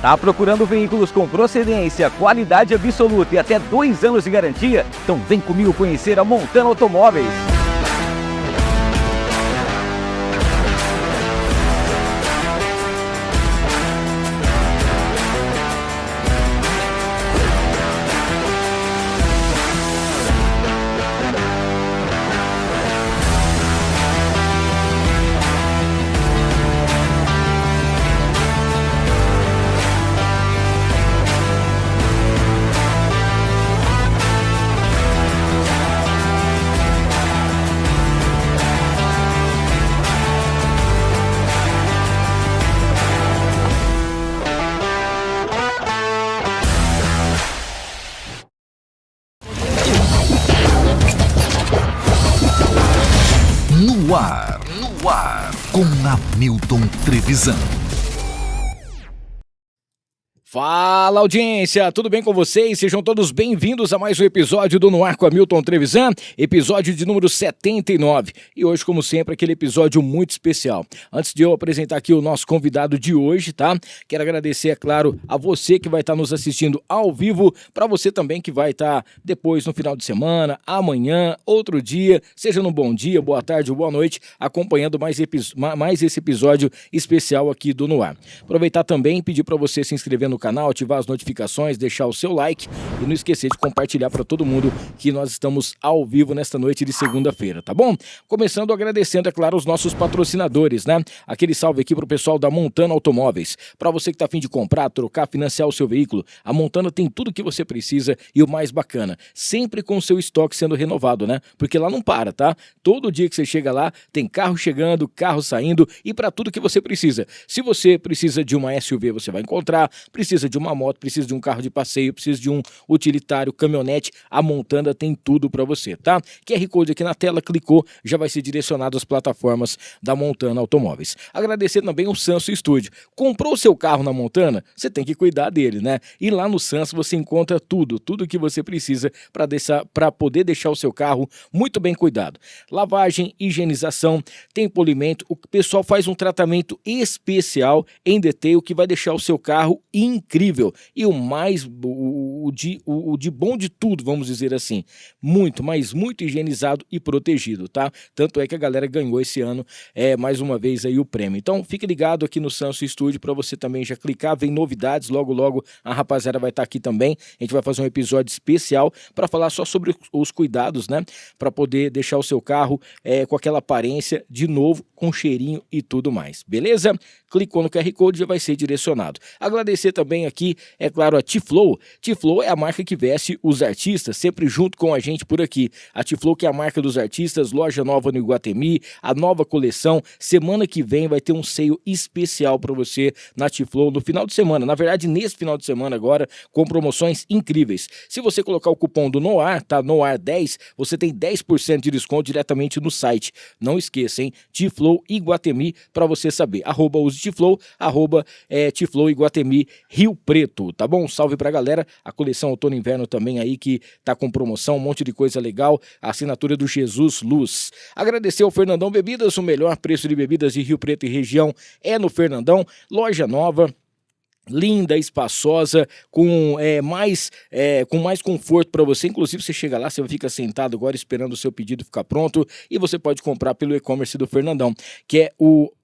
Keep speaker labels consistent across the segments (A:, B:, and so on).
A: Tá procurando veículos com procedência, qualidade absoluta e até 2 anos de garantia? Então vem comigo conhecer a Montana Automóveis.
B: No ar, com Hamilton Trevisan.
C: Fala, audiência, tudo bem com vocês? Sejam todos bem-vindos a mais um episódio do No Ar com Hamilton Trevisan, episódio de número 79. E hoje, como sempre, aquele episódio muito especial. Antes de eu apresentar aqui o nosso convidado de hoje, tá? Quero agradecer, é claro, a você que vai estar nos assistindo ao vivo, para você também que vai estar depois no final de semana, amanhã, outro dia, seja no bom dia, boa tarde ou boa noite, acompanhando mais esse episódio especial aqui do No Ar. Aproveitar também e pedir para você se inscrever no canal, ativar as notificações, deixar o seu like e não esquecer de compartilhar para todo mundo que nós estamos ao vivo nesta noite de segunda-feira, tá bom? Começando agradecendo, é claro, os nossos patrocinadores, né? Aquele salve aqui pro pessoal da Montana Automóveis. Para você que tá a fim de comprar, trocar, financiar o seu veículo, a Montana tem tudo o que você precisa e o mais bacana, sempre com o seu estoque sendo renovado, né? Porque lá não para, tá? Todo dia que você chega lá, tem carro chegando, carro saindo e para tudo que você precisa. Se você precisa de uma SUV, você vai encontrar, precisa de uma moto, precisa de um carro de passeio, precisa de um utilitário, caminhonete, a Montana tem tudo para você, tá? QR Code aqui na tela, clicou, já vai ser direcionado às plataformas da Montana Automóveis. Agradecer também o Sanso Studio. Comprou o seu carro na Montana? Você tem que cuidar dele, né? E lá no Sanso você encontra tudo que você precisa para poder deixar o seu carro muito bem cuidado. Lavagem, higienização, tem polimento, o pessoal faz um tratamento especial em detail que vai deixar o seu carro incrível. E o de bom de tudo, vamos dizer assim, muito, mas muito higienizado e protegido, tá? Tanto é que a galera ganhou esse ano, mais uma vez aí o prêmio. Então fique ligado aqui no Sanso Studio para você também já clicar, vem novidades, logo a rapaziada vai estar aqui também, a gente vai fazer um episódio especial para falar só sobre os cuidados, né? Para poder deixar o seu carro com aquela aparência de novo, com cheirinho e tudo mais, beleza? Clicou no QR Code, já vai ser direcionado. Agradecer também aqui, é claro, a T-Flow. T-Flow é a marca que veste os artistas, sempre junto com a gente por aqui. A T-Flow que é a marca dos artistas, loja nova no Iguatemi, a nova coleção. Semana que vem vai ter um sale especial para você na T-Flow no final de semana. Na verdade, nesse final de semana agora, com promoções incríveis. Se você colocar o cupom do NOAR, tá? NOAR10, você tem 10% de desconto diretamente no site. Não esqueça, hein? T-Flow Iguatemi, para você saber. @use T-Flow, T-Flow Iguatemi Rio Preto, tá bom? Salve pra galera, a coleção Outono e Inverno também aí que tá com promoção, um monte de coisa legal, a assinatura do Jesus Luz. Agradecer ao Fernandão Bebidas, o melhor preço de bebidas de Rio Preto e região é no Fernandão, loja nova, linda, espaçosa, com mais conforto para você. Inclusive você chega lá, você fica sentado agora esperando o seu pedido ficar pronto e você pode comprar pelo e-commerce do Fernandão, que é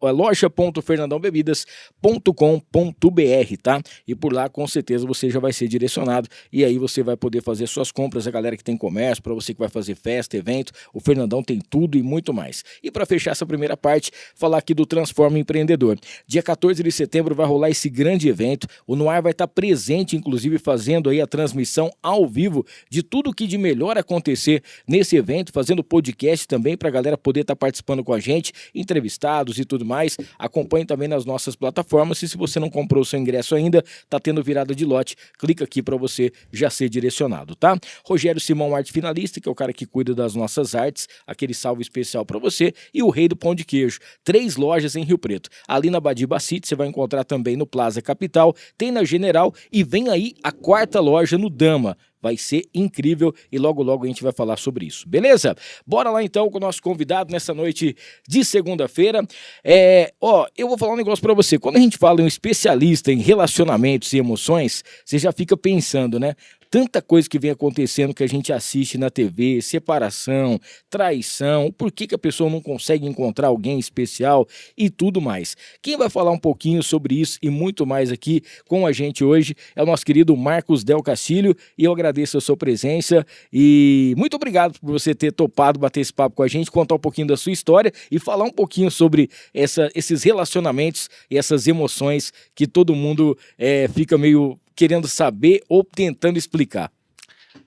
C: a loja.fernandãobebidas.com.br, tá? E por lá com certeza você já vai ser direcionado e aí você vai poder fazer suas compras, a galera que tem comércio, para você que vai fazer festa, evento, o Fernandão tem tudo e muito mais. E para fechar essa primeira parte, falar aqui do Transforma Empreendedor. Dia 14 de setembro vai rolar esse grande evento. O Noar vai estar presente, inclusive fazendo aí a transmissão ao vivo de tudo que de melhor acontecer nesse evento, fazendo podcast também para a galera poder estar participando com a gente, entrevistados e tudo mais. Acompanhe também nas nossas plataformas e se você não comprou o seu ingresso ainda, tá tendo virada de lote, clica aqui para você já ser direcionado, tá? Rogério Simão, arte finalista, que é o cara que cuida das nossas artes, aquele salve especial para você, e o Rei do Pão de Queijo, 3 lojas em Rio Preto. Ali na Badiba City, você vai encontrar também no Plaza Capital Digital, tem na General e vem aí a 4ª loja no Dama. Vai ser incrível e logo logo a gente vai falar sobre isso, beleza? Bora lá então com o nosso convidado nessa noite de segunda-feira. Eu vou falar um negócio pra você. Quando a gente fala em um especialista em relacionamentos e emoções, você já fica pensando, né? Tanta coisa que vem acontecendo que a gente assiste na TV, separação, traição, por que a pessoa não consegue encontrar alguém especial e tudo mais. Quem vai falar um pouquinho sobre isso e muito mais aqui com a gente hoje é o nosso querido Marcos Del Castilho, e eu agradeço a sua presença e muito obrigado por você ter topado bater esse papo com a gente, contar um pouquinho da sua história e falar um pouquinho sobre esses relacionamentos e essas emoções que todo mundo fica meio querendo saber ou tentando explicar.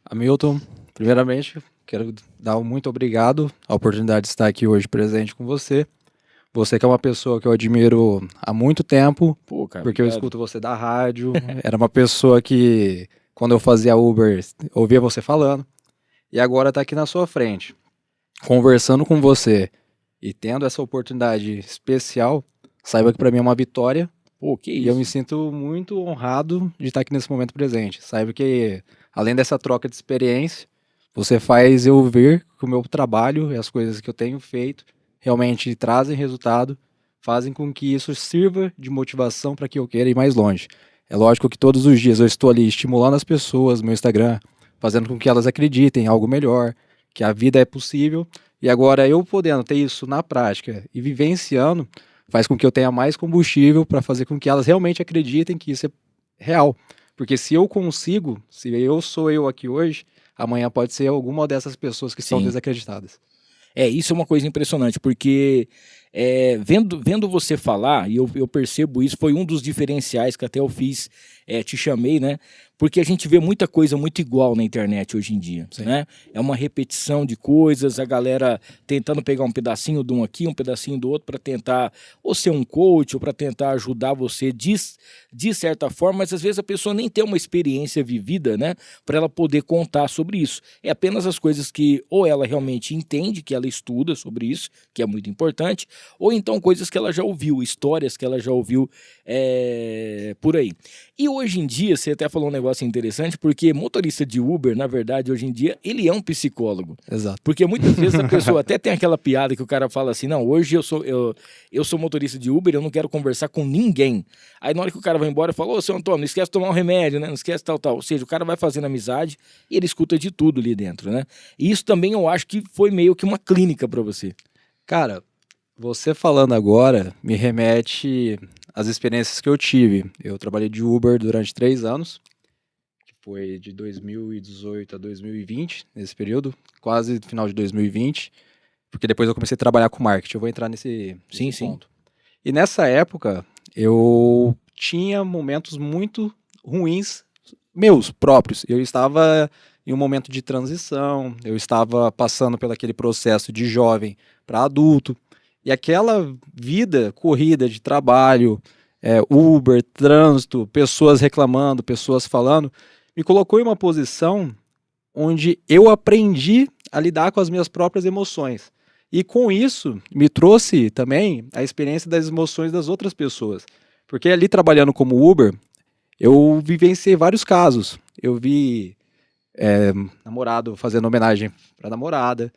D: Hamilton, primeiramente, quero dar um muito obrigado a oportunidade de estar aqui hoje presente com você. Você que é uma pessoa que eu admiro há muito tempo,
C: Pô, cara,
D: porque eu
C: obrigado.
D: escuto você da rádio. Era uma pessoa que, quando eu fazia Uber, ouvia você falando. E agora está aqui na sua frente, conversando com você e tendo essa oportunidade especial, saiba que para mim é uma vitória.
C: Pô, que
D: E eu
C: isso.
D: me sinto muito honrado de estar aqui nesse momento presente. Saiba que, além dessa troca de experiência, você faz eu ver que o meu trabalho e as coisas que eu tenho feito realmente trazem resultado, fazem com que isso sirva de motivação para que eu queira ir mais longe. É lógico que todos os dias eu estou ali estimulando as pessoas no meu Instagram, fazendo com que elas acreditem em algo melhor, que a vida é possível. E agora eu podendo ter isso na prática e vivenciando, faz com que eu tenha mais combustível para fazer com que elas realmente acreditem que isso é real. Porque se eu consigo, se eu sou eu aqui hoje, amanhã pode ser alguma dessas pessoas que estão
C: Sim.
D: desacreditadas.
C: Isso é uma coisa impressionante, porque vendo você falar, e eu percebo isso, foi um dos diferenciais que até eu fiz, te chamei, né? Porque a gente vê muita coisa muito igual na internet hoje em dia, né? É uma repetição de coisas, a galera tentando pegar um pedacinho de um aqui, um pedacinho do outro para tentar ou ser um coach, ou para tentar ajudar você de certa forma, mas às vezes a pessoa nem tem uma experiência vivida, né? Para ela poder contar sobre isso. É apenas as coisas que ou ela realmente entende, que ela estuda sobre isso, que é muito importante, ou então coisas que ela já ouviu, histórias que ela já ouviu por aí. E hoje em dia, você até falou um negócio interessante, porque motorista de Uber, na verdade, hoje em dia, ele é um psicólogo.
D: Exato.
C: Porque muitas vezes a pessoa até tem aquela piada que o cara fala assim, não, hoje eu sou motorista de Uber, eu não quero conversar com ninguém. Aí na hora que o cara vai embora, fala, ô, seu Antônio, não esquece de tomar um remédio, né? Não esquece tal. Ou seja, o cara vai fazendo amizade e ele escuta de tudo ali dentro, né? E isso também eu acho que foi meio que uma clínica pra você.
D: Cara, você falando agora me remete às experiências que eu tive. Eu trabalhei de Uber durante 3 anos, que foi de 2018 a 2020, nesse período, quase final de 2020, porque depois eu comecei a trabalhar com marketing. Eu vou entrar nesse
C: Sim.
D: ponto. E nessa época, eu tinha momentos muito ruins, meus próprios. Eu estava em um momento de transição, eu estava passando por aquele processo de jovem para adulto, e aquela vida corrida de trabalho, Uber, trânsito, pessoas reclamando, pessoas falando, me colocou em uma posição onde eu aprendi a lidar com as minhas próprias emoções. E com isso, me trouxe também a experiência das emoções das outras pessoas. Porque ali trabalhando como Uber, eu vivenciei vários casos. Eu vi namorado fazendo homenagem para namorada,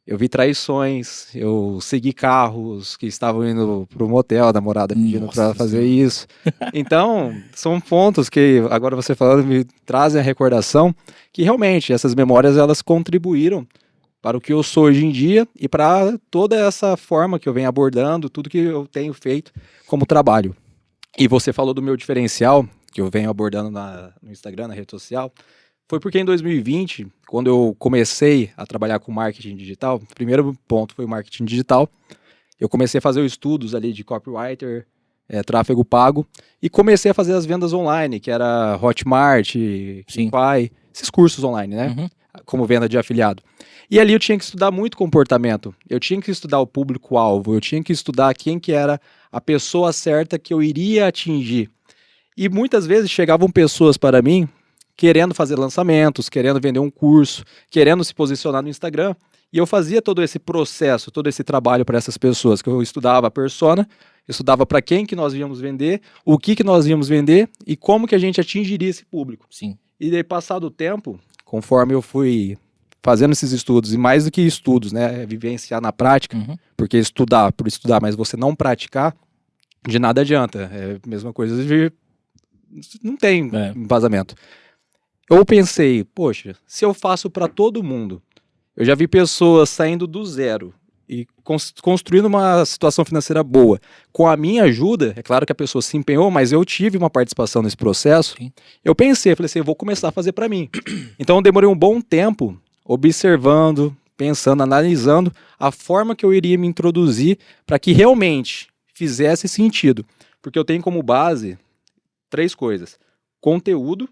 D: eu vi traições, eu segui carros que estavam indo para o motel, a namorada pedindo para fazer isso. Então, são pontos que, agora você falando, me trazem a recordação que realmente essas memórias elas contribuíram para o que eu sou hoje em dia e para toda essa forma que eu venho abordando, tudo que eu tenho feito como trabalho. E você falou do meu diferencial, que eu venho abordando no Instagram, na rede social, foi porque em 2020, quando eu comecei a trabalhar com marketing digital, o primeiro ponto foi o marketing digital, eu comecei a fazer os estudos ali de copywriter, tráfego pago, e comecei a fazer as vendas online, que era Hotmart, Shopify, esses cursos online, né?
C: Uhum.
D: Como venda de afiliado. E ali eu tinha que estudar muito comportamento, eu tinha que estudar o público-alvo, eu tinha que estudar quem que era a pessoa certa que eu iria atingir. E muitas vezes chegavam pessoas para mim querendo fazer lançamentos, querendo vender um curso, querendo se posicionar no Instagram, E eu fazia todo esse processo, todo esse trabalho para essas pessoas, que eu estudava a persona, estudava para quem que nós íamos vender, o que nós íamos vender e como que a gente atingiria esse público.
C: Sim.
D: E daí, passado o tempo, conforme eu fui fazendo esses estudos, e mais do que estudos, né, vivenciar na prática, porque estudar por estudar, mas você não praticar, de nada adianta. É a mesma coisa de... não tem embasamento. Eu pensei, poxa, se eu faço para todo mundo, eu já vi pessoas saindo do zero e construindo uma situação financeira boa. Com a minha ajuda, é claro que a pessoa se empenhou, mas eu tive uma participação nesse processo.
C: Sim.
D: Eu pensei, falei assim, eu vou começar a fazer para mim. Então eu demorei um bom tempo observando, pensando, analisando a forma que eu iria me introduzir para que realmente fizesse sentido. Porque eu tenho como base 3 coisas: conteúdo,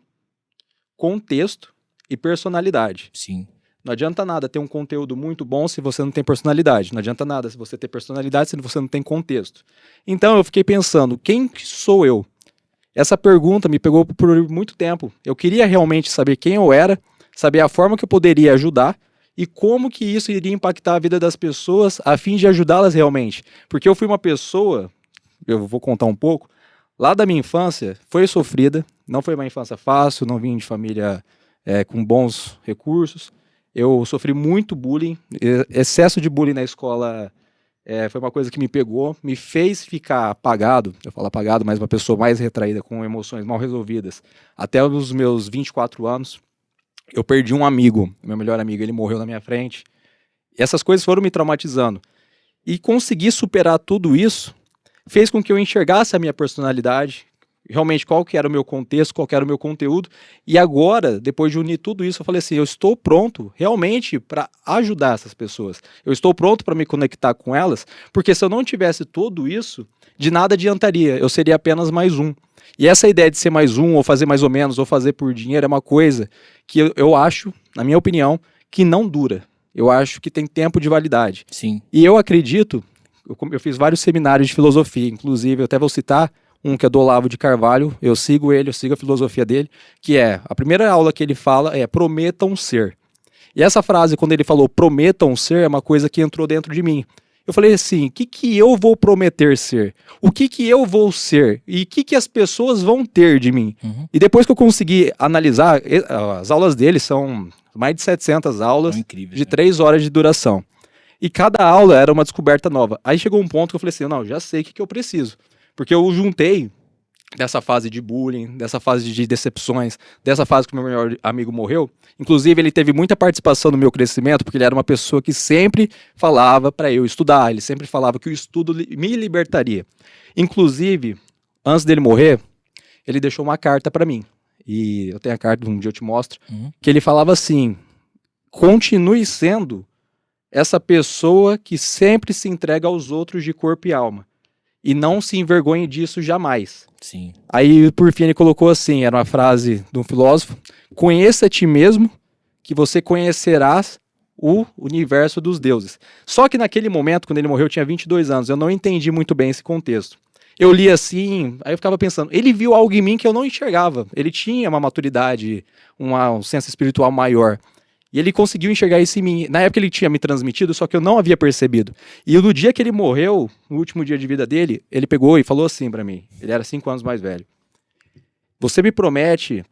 D: contexto e personalidade.
C: Sim.
D: Não adianta nada ter um conteúdo muito bom se você não tem personalidade. Não adianta nada se você ter personalidade se você não tem contexto. Então eu fiquei pensando, quem que sou eu? Essa pergunta me pegou por muito tempo. Eu queria realmente saber quem eu era, saber a forma que eu poderia ajudar e como que isso iria impactar a vida das pessoas a fim de ajudá-las realmente. Porque eu fui uma pessoa, eu vou contar um pouco, lá da minha infância foi sofrida, não foi uma infância fácil, não vim de família com bons recursos. Eu sofri muito bullying, excesso de bullying na escola foi uma coisa que me pegou, me fez ficar apagado, eu falo apagado, mas uma pessoa mais retraída, com emoções mal resolvidas, até os meus 24 anos. Eu perdi um amigo, meu melhor amigo, ele morreu na minha frente. E essas coisas foram me traumatizando. E conseguir superar tudo isso fez com que eu enxergasse a minha personalidade, realmente qual que era o meu contexto, qual que era o meu conteúdo. E agora, depois de unir tudo isso, eu falei assim, eu estou pronto realmente para ajudar essas pessoas. Eu estou pronto para me conectar com elas, porque se eu não tivesse tudo isso, de nada adiantaria, eu seria apenas mais um. E essa ideia de ser mais um, ou fazer mais ou menos, ou fazer por dinheiro, é uma coisa que eu acho, na minha opinião, que não dura. Eu acho que tem tempo de validade.
C: Sim.
D: E eu acredito, eu fiz vários seminários de filosofia, inclusive, eu até vou citar um que é do Olavo de Carvalho, eu sigo ele, eu sigo a filosofia dele, que é, a primeira aula que ele fala é prometam ser. E essa frase, quando ele falou prometam ser, é uma coisa que entrou dentro de mim. Eu falei assim, o que eu vou prometer ser? O que eu vou ser? E o que as pessoas vão ter de mim? E depois que eu consegui analisar, as aulas dele são mais de 700 aulas,
C: incríveis,
D: de 3 horas de duração. E cada aula era uma descoberta nova. Aí chegou um ponto que eu falei assim, não, já sei o que eu preciso. Porque eu juntei dessa fase de bullying, dessa fase de decepções, dessa fase que o meu melhor amigo morreu. Inclusive, ele teve muita participação no meu crescimento, porque ele era uma pessoa que sempre falava para eu estudar, ele sempre falava que o estudo me libertaria. Inclusive, antes dele morrer, ele deixou uma carta para mim. E eu tenho a carta, um dia eu te mostro, que ele falava assim, continue sendo essa pessoa que sempre se entrega aos outros de corpo e alma. E não se envergonhe disso jamais.
C: Sim.
D: Aí, por fim, ele colocou assim, era uma frase de um filósofo, conheça a ti mesmo, que você conhecerás o universo dos deuses. Só que naquele momento, quando ele morreu, eu tinha 22 anos, eu não entendi muito bem esse contexto. Eu li assim, aí eu ficava pensando, ele viu algo em mim que eu não enxergava. Ele tinha uma maturidade, um senso espiritual maior. E ele conseguiu enxergar isso em mim. Na época ele tinha me transmitido, só que eu não havia percebido. E no dia que ele morreu, no último dia de vida dele, ele pegou e falou assim pra mim. Ele era 5 anos mais velho. Você me promete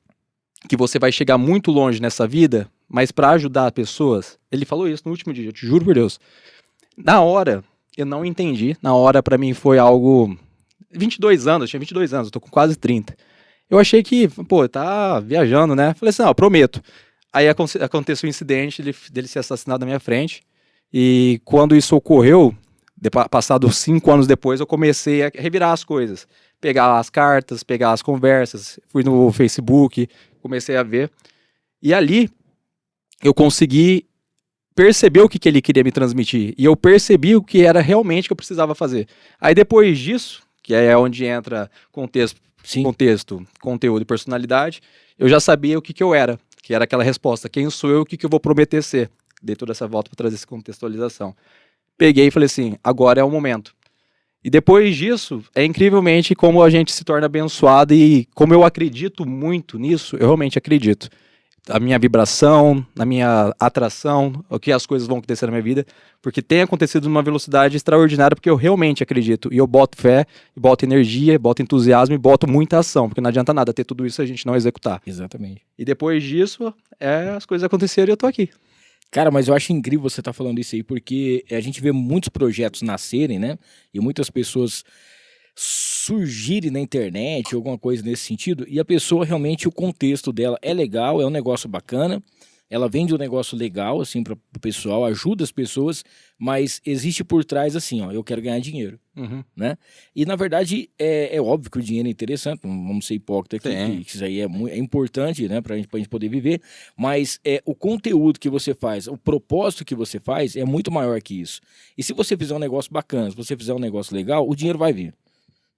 D: que você vai chegar muito longe nessa vida, mas pra ajudar pessoas? Ele falou isso no último dia, eu te juro por Deus. Na hora, eu não entendi. Na hora, pra mim, foi algo... 22 anos, eu tinha 22 anos, eu tô com quase 30. Eu achei que, pô, tá viajando, né? Falei assim, não, eu prometo. Aí aconteceu o incidente dele ser assassinado na minha frente. E quando isso ocorreu, passado 5 anos depois, eu comecei a revirar as coisas. Pegar as cartas, pegar as conversas. Fui no Facebook, comecei a ver. E ali, eu consegui perceber o que ele queria me transmitir. E eu percebi o que era realmente que eu precisava fazer. Aí depois disso, que é onde entra contexto, conteúdo e personalidade, eu já sabia o que eu era. Que era aquela resposta, quem sou eu, o que eu vou prometer ser? Dei toda essa volta para trazer essa contextualização. Peguei e falei assim, agora é o momento. E depois disso, é incrivelmente como a gente se torna abençoado e como eu acredito muito nisso, eu realmente acredito. a minha vibração, na minha atração, o que as coisas vão acontecer na minha vida, porque tem acontecido numa velocidade extraordinária, porque eu realmente acredito, e eu boto fé, e boto energia, boto entusiasmo, e boto muita ação, porque não adianta nada ter tudo isso se a gente não executar.
C: Exatamente.
D: E depois disso, as coisas aconteceram e eu tô aqui.
C: Cara, mas eu acho incrível você estar falando isso aí, porque a gente vê muitos projetos nascerem, né? E muitas pessoas surgirem na internet, alguma coisa nesse sentido, e a pessoa realmente, o contexto dela é legal, é um negócio bacana, ela vende um negócio legal, assim, para o pessoal, ajuda as pessoas, mas existe por trás, assim, ó, eu quero ganhar dinheiro, né? E, na verdade, é óbvio que o dinheiro é interessante, não vamos ser hipócritas aqui, que isso aí é importante, né, pra gente poder viver, mas o conteúdo que você faz, o propósito que você faz é muito maior que isso. E se você fizer um negócio bacana, se você fizer um negócio legal, o dinheiro vai vir.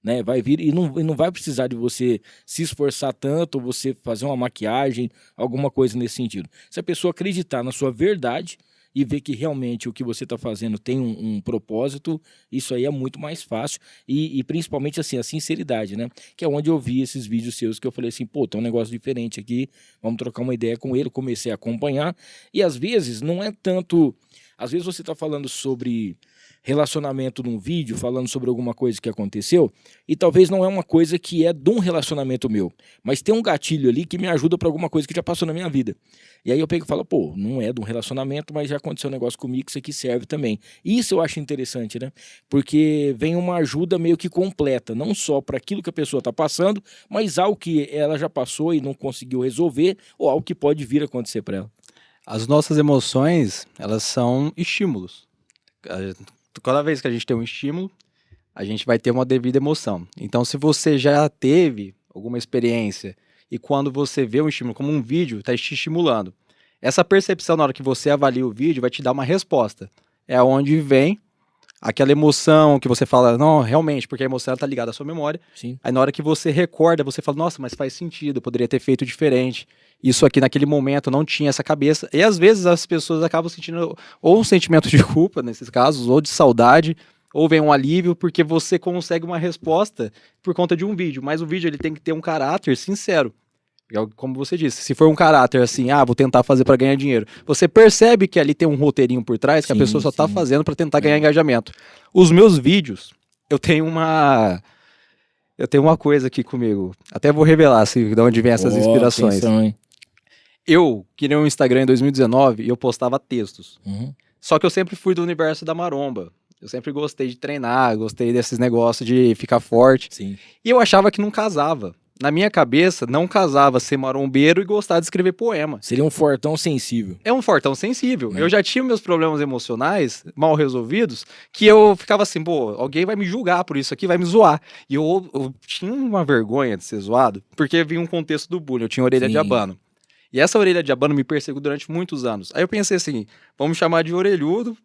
C: Né, vai vir e não vai precisar de você se esforçar tanto, ou você fazer uma maquiagem, alguma coisa nesse sentido. Se a pessoa acreditar na sua verdade e ver que realmente o que você está fazendo tem um propósito, isso aí é muito mais fácil. E principalmente assim, a sinceridade, né? Que é onde eu vi esses vídeos seus que eu falei assim, pô, tem um negócio diferente aqui, vamos trocar uma ideia com ele, comecei a acompanhar. E às vezes não é tanto... Às vezes você está falando sobre relacionamento num vídeo, falando sobre alguma coisa que aconteceu, e talvez não é uma coisa que é de um relacionamento meu, mas tem um gatilho ali que me ajuda para alguma coisa que já passou na minha vida. E aí eu pego e falo, pô, não é de um relacionamento, mas já aconteceu um negócio comigo, isso aqui serve também. Isso eu acho interessante, né? Porque vem uma ajuda meio que completa, não só para aquilo que a pessoa está passando, mas algo que ela já passou e não conseguiu resolver, ou algo que pode vir a acontecer para ela.
D: As nossas emoções, elas são estímulos. Cada vez que a gente tem um estímulo, a gente vai ter uma devida emoção. Então, se você já teve alguma experiência e quando você vê um estímulo como um vídeo, está te estimulando, essa percepção na hora que você avalia o vídeo vai te dar uma resposta. É onde vem aquela emoção que você fala, não, realmente, porque a emoção está ligada à sua memória.
C: Sim.
D: Aí na hora que você recorda, você fala, nossa, mas faz sentido, eu poderia ter feito diferente. Isso aqui naquele momento não tinha essa cabeça. E às vezes as pessoas acabam sentindo ou um sentimento de culpa, nesses casos, ou de saudade, ou vem um alívio, porque você consegue uma resposta por conta de um vídeo. Mas o vídeo ele tem que ter um caráter sincero. Como você disse, se for um caráter assim, vou tentar fazer para ganhar dinheiro, você percebe que ali tem um roteirinho por trás, que a pessoa só tá fazendo para tentar ganhar engajamento. Os meus vídeos, eu tenho uma coisa aqui comigo, até vou revelar de onde vem essas inspirações.
C: Atenção, hein?
D: Eu criei um Instagram em 2019 e eu postava textos. Só que eu sempre fui do universo da maromba. Eu sempre gostei de treinar, gostei desses negócios de ficar forte.
C: Sim.
D: E eu achava que não casava. Na minha cabeça, não casava ser marombeiro e gostar de escrever poema.
C: Seria um fortão sensível.
D: É um fortão sensível. Eu já tinha meus problemas emocionais mal resolvidos, que eu ficava assim, pô, alguém vai me julgar por isso aqui, vai me zoar. E eu tinha uma vergonha de ser zoado, porque vinha um contexto do bullying. Eu tinha orelha de abano. E essa orelha de abano me perseguiu durante muitos anos. Aí eu pensei assim, vamos chamar de orelhudo,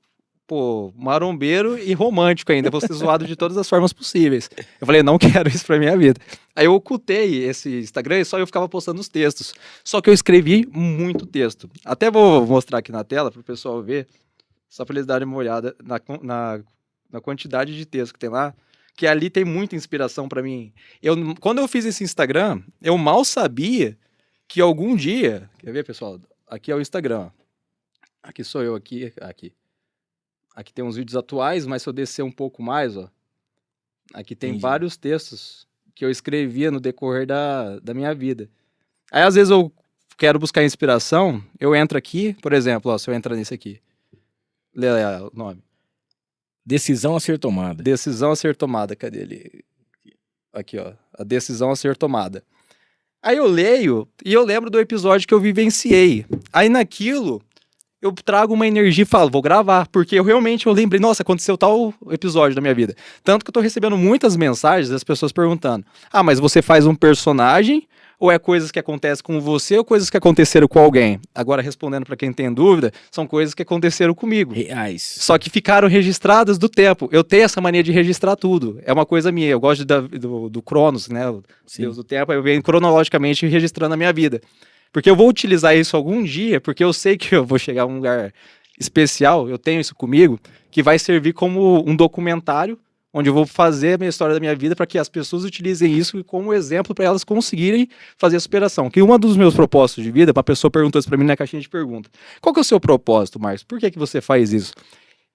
D: pô, marombeiro e romântico ainda, vou ser zoado de todas as formas possíveis. Eu falei, não quero isso pra minha vida. Aí eu ocultei esse Instagram e só eu ficava postando os textos. Só que eu escrevi muito texto. Até vou mostrar aqui na tela pro pessoal ver, só pra eles darem uma olhada na quantidade de texto que tem lá, que ali tem muita inspiração pra mim. Quando eu fiz esse Instagram, eu mal sabia que algum dia... Quer ver, pessoal? Aqui é o Instagram. Aqui sou eu, aqui. Aqui tem uns vídeos atuais, mas se eu descer um pouco mais, ó, aqui tem vários textos que eu escrevia no decorrer da minha vida. Aí, às vezes, eu quero buscar inspiração, eu entro aqui, por exemplo, ó, se eu entrar nesse aqui, lê o nome.
C: Decisão a ser tomada.
D: Decisão a ser tomada, cadê ele? Aqui, ó, a decisão a ser tomada. Aí eu leio e eu lembro do episódio que eu vivenciei. Aí naquilo... eu trago uma energia e falo, vou gravar, porque eu lembrei, nossa, aconteceu tal episódio da minha vida. Tanto que eu tô recebendo muitas mensagens das pessoas perguntando, mas você faz um personagem, ou é coisas que acontecem com você, ou coisas que aconteceram com alguém? Agora, respondendo pra quem tem dúvida, são coisas que aconteceram comigo.
C: Reais.
D: Só que ficaram registradas do tempo. Eu tenho essa mania de registrar tudo. É uma coisa minha, eu gosto do Cronos, né, o Deus do tempo, eu venho cronologicamente registrando a minha vida. Porque eu vou utilizar isso algum dia, porque eu sei que eu vou chegar a um lugar especial, eu tenho isso comigo, que vai servir como um documentário onde eu vou fazer a minha história da minha vida para que as pessoas utilizem isso como exemplo para elas conseguirem fazer a superação. Que um dos meus propósitos de vida, uma pessoa perguntou isso para mim na caixinha de pergunta. Qual que é o seu propósito, Marcos? Por que você faz isso?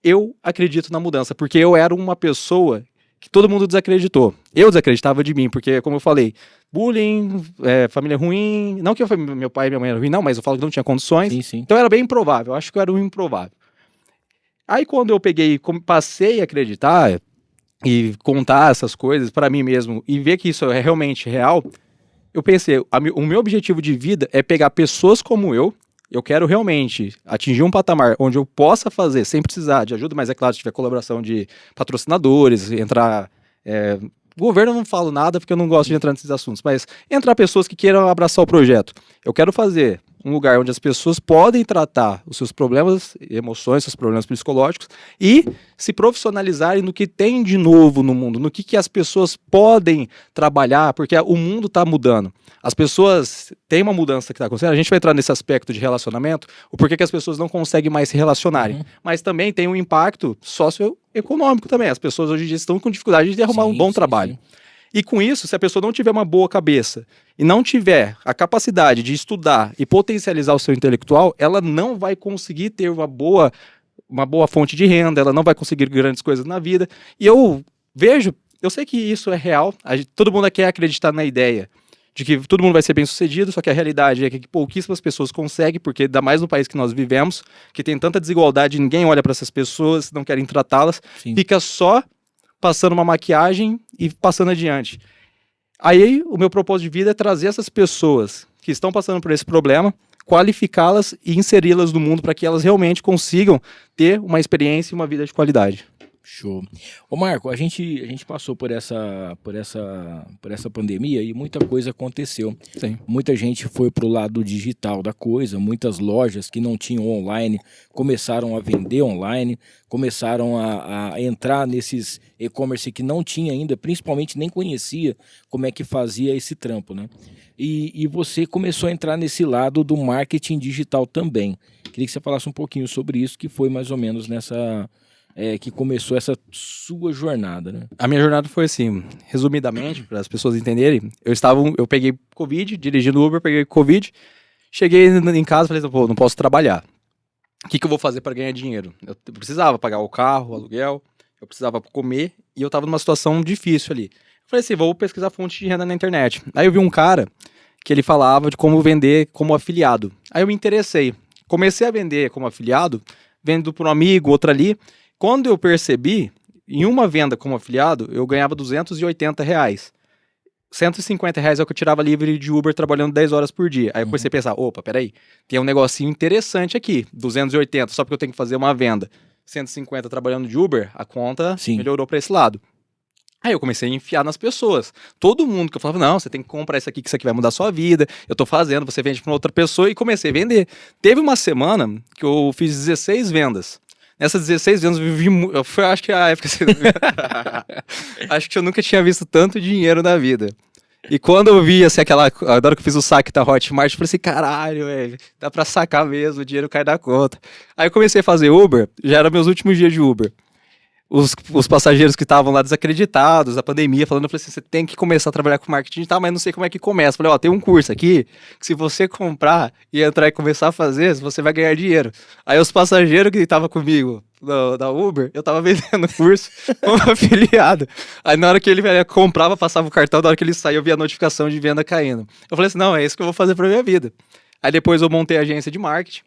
D: Eu acredito na mudança, porque eu era uma pessoa que todo mundo desacreditou. Eu desacreditava de mim, porque, como eu falei, bullying, família ruim, não que meu pai e minha mãe eram ruins, não, mas eu falo que não tinha condições.
C: Sim, sim.
D: Então era bem improvável, eu acho que eu era um improvável. Aí quando eu passei a acreditar e contar essas coisas para mim mesmo e ver que isso é realmente real, eu pensei, o meu objetivo de vida é pegar pessoas como eu quero realmente atingir um patamar onde eu possa fazer, sem precisar de ajuda, mas é claro, se tiver colaboração de patrocinadores, entrar... governo eu não falo nada porque eu não gosto de entrar nesses assuntos, mas entrar pessoas que queiram abraçar o projeto. Eu quero fazer um lugar onde as pessoas podem tratar os seus problemas, emoções, seus problemas psicológicos e se profissionalizarem no que tem de novo no mundo, no que as pessoas podem trabalhar, porque o mundo está mudando. As pessoas têm uma mudança que está acontecendo, a gente vai entrar nesse aspecto de relacionamento, o porquê que as pessoas não conseguem mais se relacionarem, mas também tem um impacto socioeconômico também. As pessoas hoje em dia estão com dificuldade de arrumar um bom trabalho. Sim. E com isso, se a pessoa não tiver uma boa cabeça e não tiver a capacidade de estudar e potencializar o seu intelectual, ela não vai conseguir ter uma boa fonte de renda, ela não vai conseguir grandes coisas na vida. E eu sei que isso é real, todo mundo quer acreditar na ideia de que todo mundo vai ser bem sucedido, só que a realidade é que pouquíssimas pessoas conseguem, porque ainda mais no país que nós vivemos, que tem tanta desigualdade, ninguém olha para essas pessoas, não querem tratá-las, fica só passando uma maquiagem e passando adiante. Aí, o meu propósito de vida é trazer essas pessoas que estão passando por esse problema, qualificá-las e inseri-las no mundo para que elas realmente consigam ter uma experiência e uma vida de qualidade.
C: Show. Ô Marco, a gente passou por essa pandemia e muita coisa aconteceu.
D: Sim.
C: Muita gente foi pro lado digital da coisa, muitas lojas que não tinham online começaram a vender online, começaram a entrar nesses e-commerce que não tinha ainda, principalmente nem conhecia como é que fazia esse trampo, né? E você começou a entrar nesse lado do marketing digital também. Queria que você falasse um pouquinho sobre isso, que foi mais ou menos nessa... que começou essa sua jornada, né?
D: A minha jornada foi assim, resumidamente, para as pessoas entenderem, eu peguei Covid, dirigindo Uber, peguei Covid, cheguei em casa e falei, não posso trabalhar. O que eu vou fazer para ganhar dinheiro? Eu precisava pagar o carro, o aluguel, eu precisava comer e eu estava numa situação difícil ali. Eu falei assim, vou pesquisar fonte de renda na internet. Aí eu vi um cara que ele falava de como vender como afiliado. Aí eu me interessei. Comecei a vender como afiliado, vendo para um amigo, outro ali. Quando eu percebi, em uma venda como afiliado, eu ganhava R$280. R$150 é o que eu tirava livre de Uber trabalhando 10 horas por dia. Aí eu comecei a pensar, opa, peraí, tem um negocinho interessante aqui, 280, só porque eu tenho que fazer uma venda. 150 trabalhando de Uber, a conta melhorou para esse lado. Aí eu comecei a enfiar nas pessoas. Todo mundo que eu falava, não, você tem que comprar isso aqui, que isso aqui vai mudar a sua vida, eu tô fazendo, você vende para outra pessoa, e comecei a vender. Teve uma semana que eu fiz 16 vendas. Nessas 16 vendas eu vivi acho que a época... acho que eu nunca tinha visto tanto dinheiro na vida. E quando eu vi, assim, na hora que eu fiz o saque da Hotmart, eu falei assim, caralho, velho, dá pra sacar mesmo, o dinheiro cai da conta. Aí eu comecei a fazer Uber, já eram meus últimos dias de Uber. Os passageiros que estavam lá desacreditados, da pandemia, falando, eu falei assim, você tem que começar a trabalhar com marketing digital, mas não sei como é que começa. Eu falei, tem um curso aqui, que se você comprar e entrar e começar a fazer, você vai ganhar dinheiro. Aí os passageiros que estavam comigo da Uber, eu tava vendendo curso como afiliado. Aí na hora que ele comprava, passava o cartão, na hora que ele saía, eu via a notificação de venda caindo. Eu falei assim, não, é isso que eu vou fazer pra minha vida. Aí depois eu montei a agência de marketing,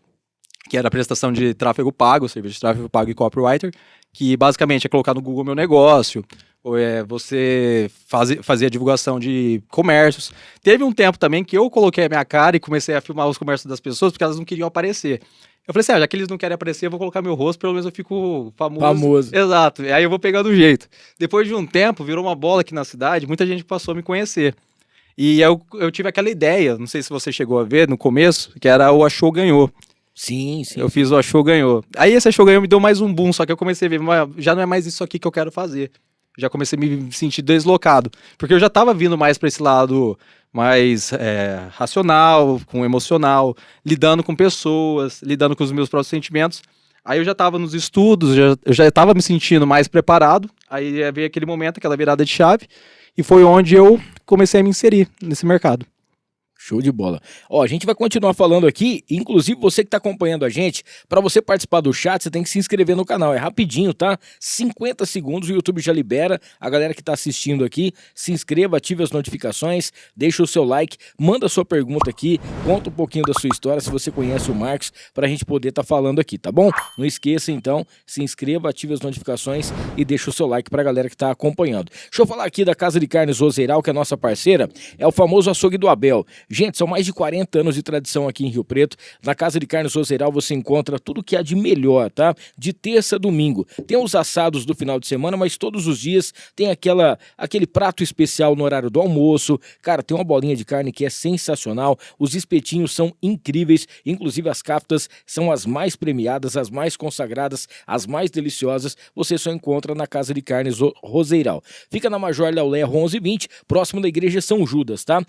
D: que era a prestação de tráfego pago, serviço de tráfego pago e copywriter, que basicamente é colocar no Google meu negócio, ou você fazia divulgação de comércios. Teve um tempo também que eu coloquei a minha cara e comecei a filmar os comércios das pessoas, porque elas não queriam aparecer. Eu falei assim, já que eles não querem aparecer, eu vou colocar meu rosto, pelo menos eu fico famoso. Exato, e aí eu vou pegando o jeito. Depois de um tempo, virou uma bola aqui na cidade, muita gente passou a me conhecer. E eu tive aquela ideia, não sei se você chegou a ver no começo, que era o Achou Ganhou.
C: Sim.
D: Eu fiz o Achou Ganhou. Aí esse Achou Ganhou me deu mais um boom, só que eu comecei a ver, já não é mais isso aqui que eu quero fazer. Já comecei a me sentir deslocado. Porque eu já tava vindo mais pra esse lado mais racional, com emocional, lidando com pessoas, lidando com os meus próprios sentimentos. Aí eu já estava nos estudos, eu já estava me sentindo mais preparado, aí veio aquele momento, aquela virada de chave, e foi onde eu comecei a me inserir nesse mercado.
C: Show de bola. Ó, a gente vai continuar falando aqui, inclusive você que está acompanhando a gente, para você participar do chat, você tem que se inscrever no canal, é rapidinho, tá? 50 segundos, o YouTube já libera, a galera que está assistindo aqui, se inscreva, ative as notificações, deixa o seu like, manda a sua pergunta aqui, conta um pouquinho da sua história, se você conhece o Marcos, para a gente poder estar falando aqui, tá bom? Não esqueça então, se inscreva, ative as notificações e deixa o seu like para a galera que está acompanhando. Deixa eu falar aqui da Casa de Carnes Roseiral, que é a nossa parceira, é o famoso açougue do Abel. Gente, são mais de 40 anos de tradição aqui em Rio Preto. Na Casa de Carnes Roseiral você encontra tudo que há de melhor, tá? De terça a domingo. Tem os assados do final de semana, mas todos os dias tem aquele prato especial no horário do almoço. Cara, tem uma bolinha de carne que é sensacional. Os espetinhos são incríveis. Inclusive as kaftas são as mais premiadas, as mais consagradas, as mais deliciosas. Você só encontra na Casa de Carnes Roseiral. Fica na Major Léo Lerro 1120, próximo da Igreja São Judas, tá?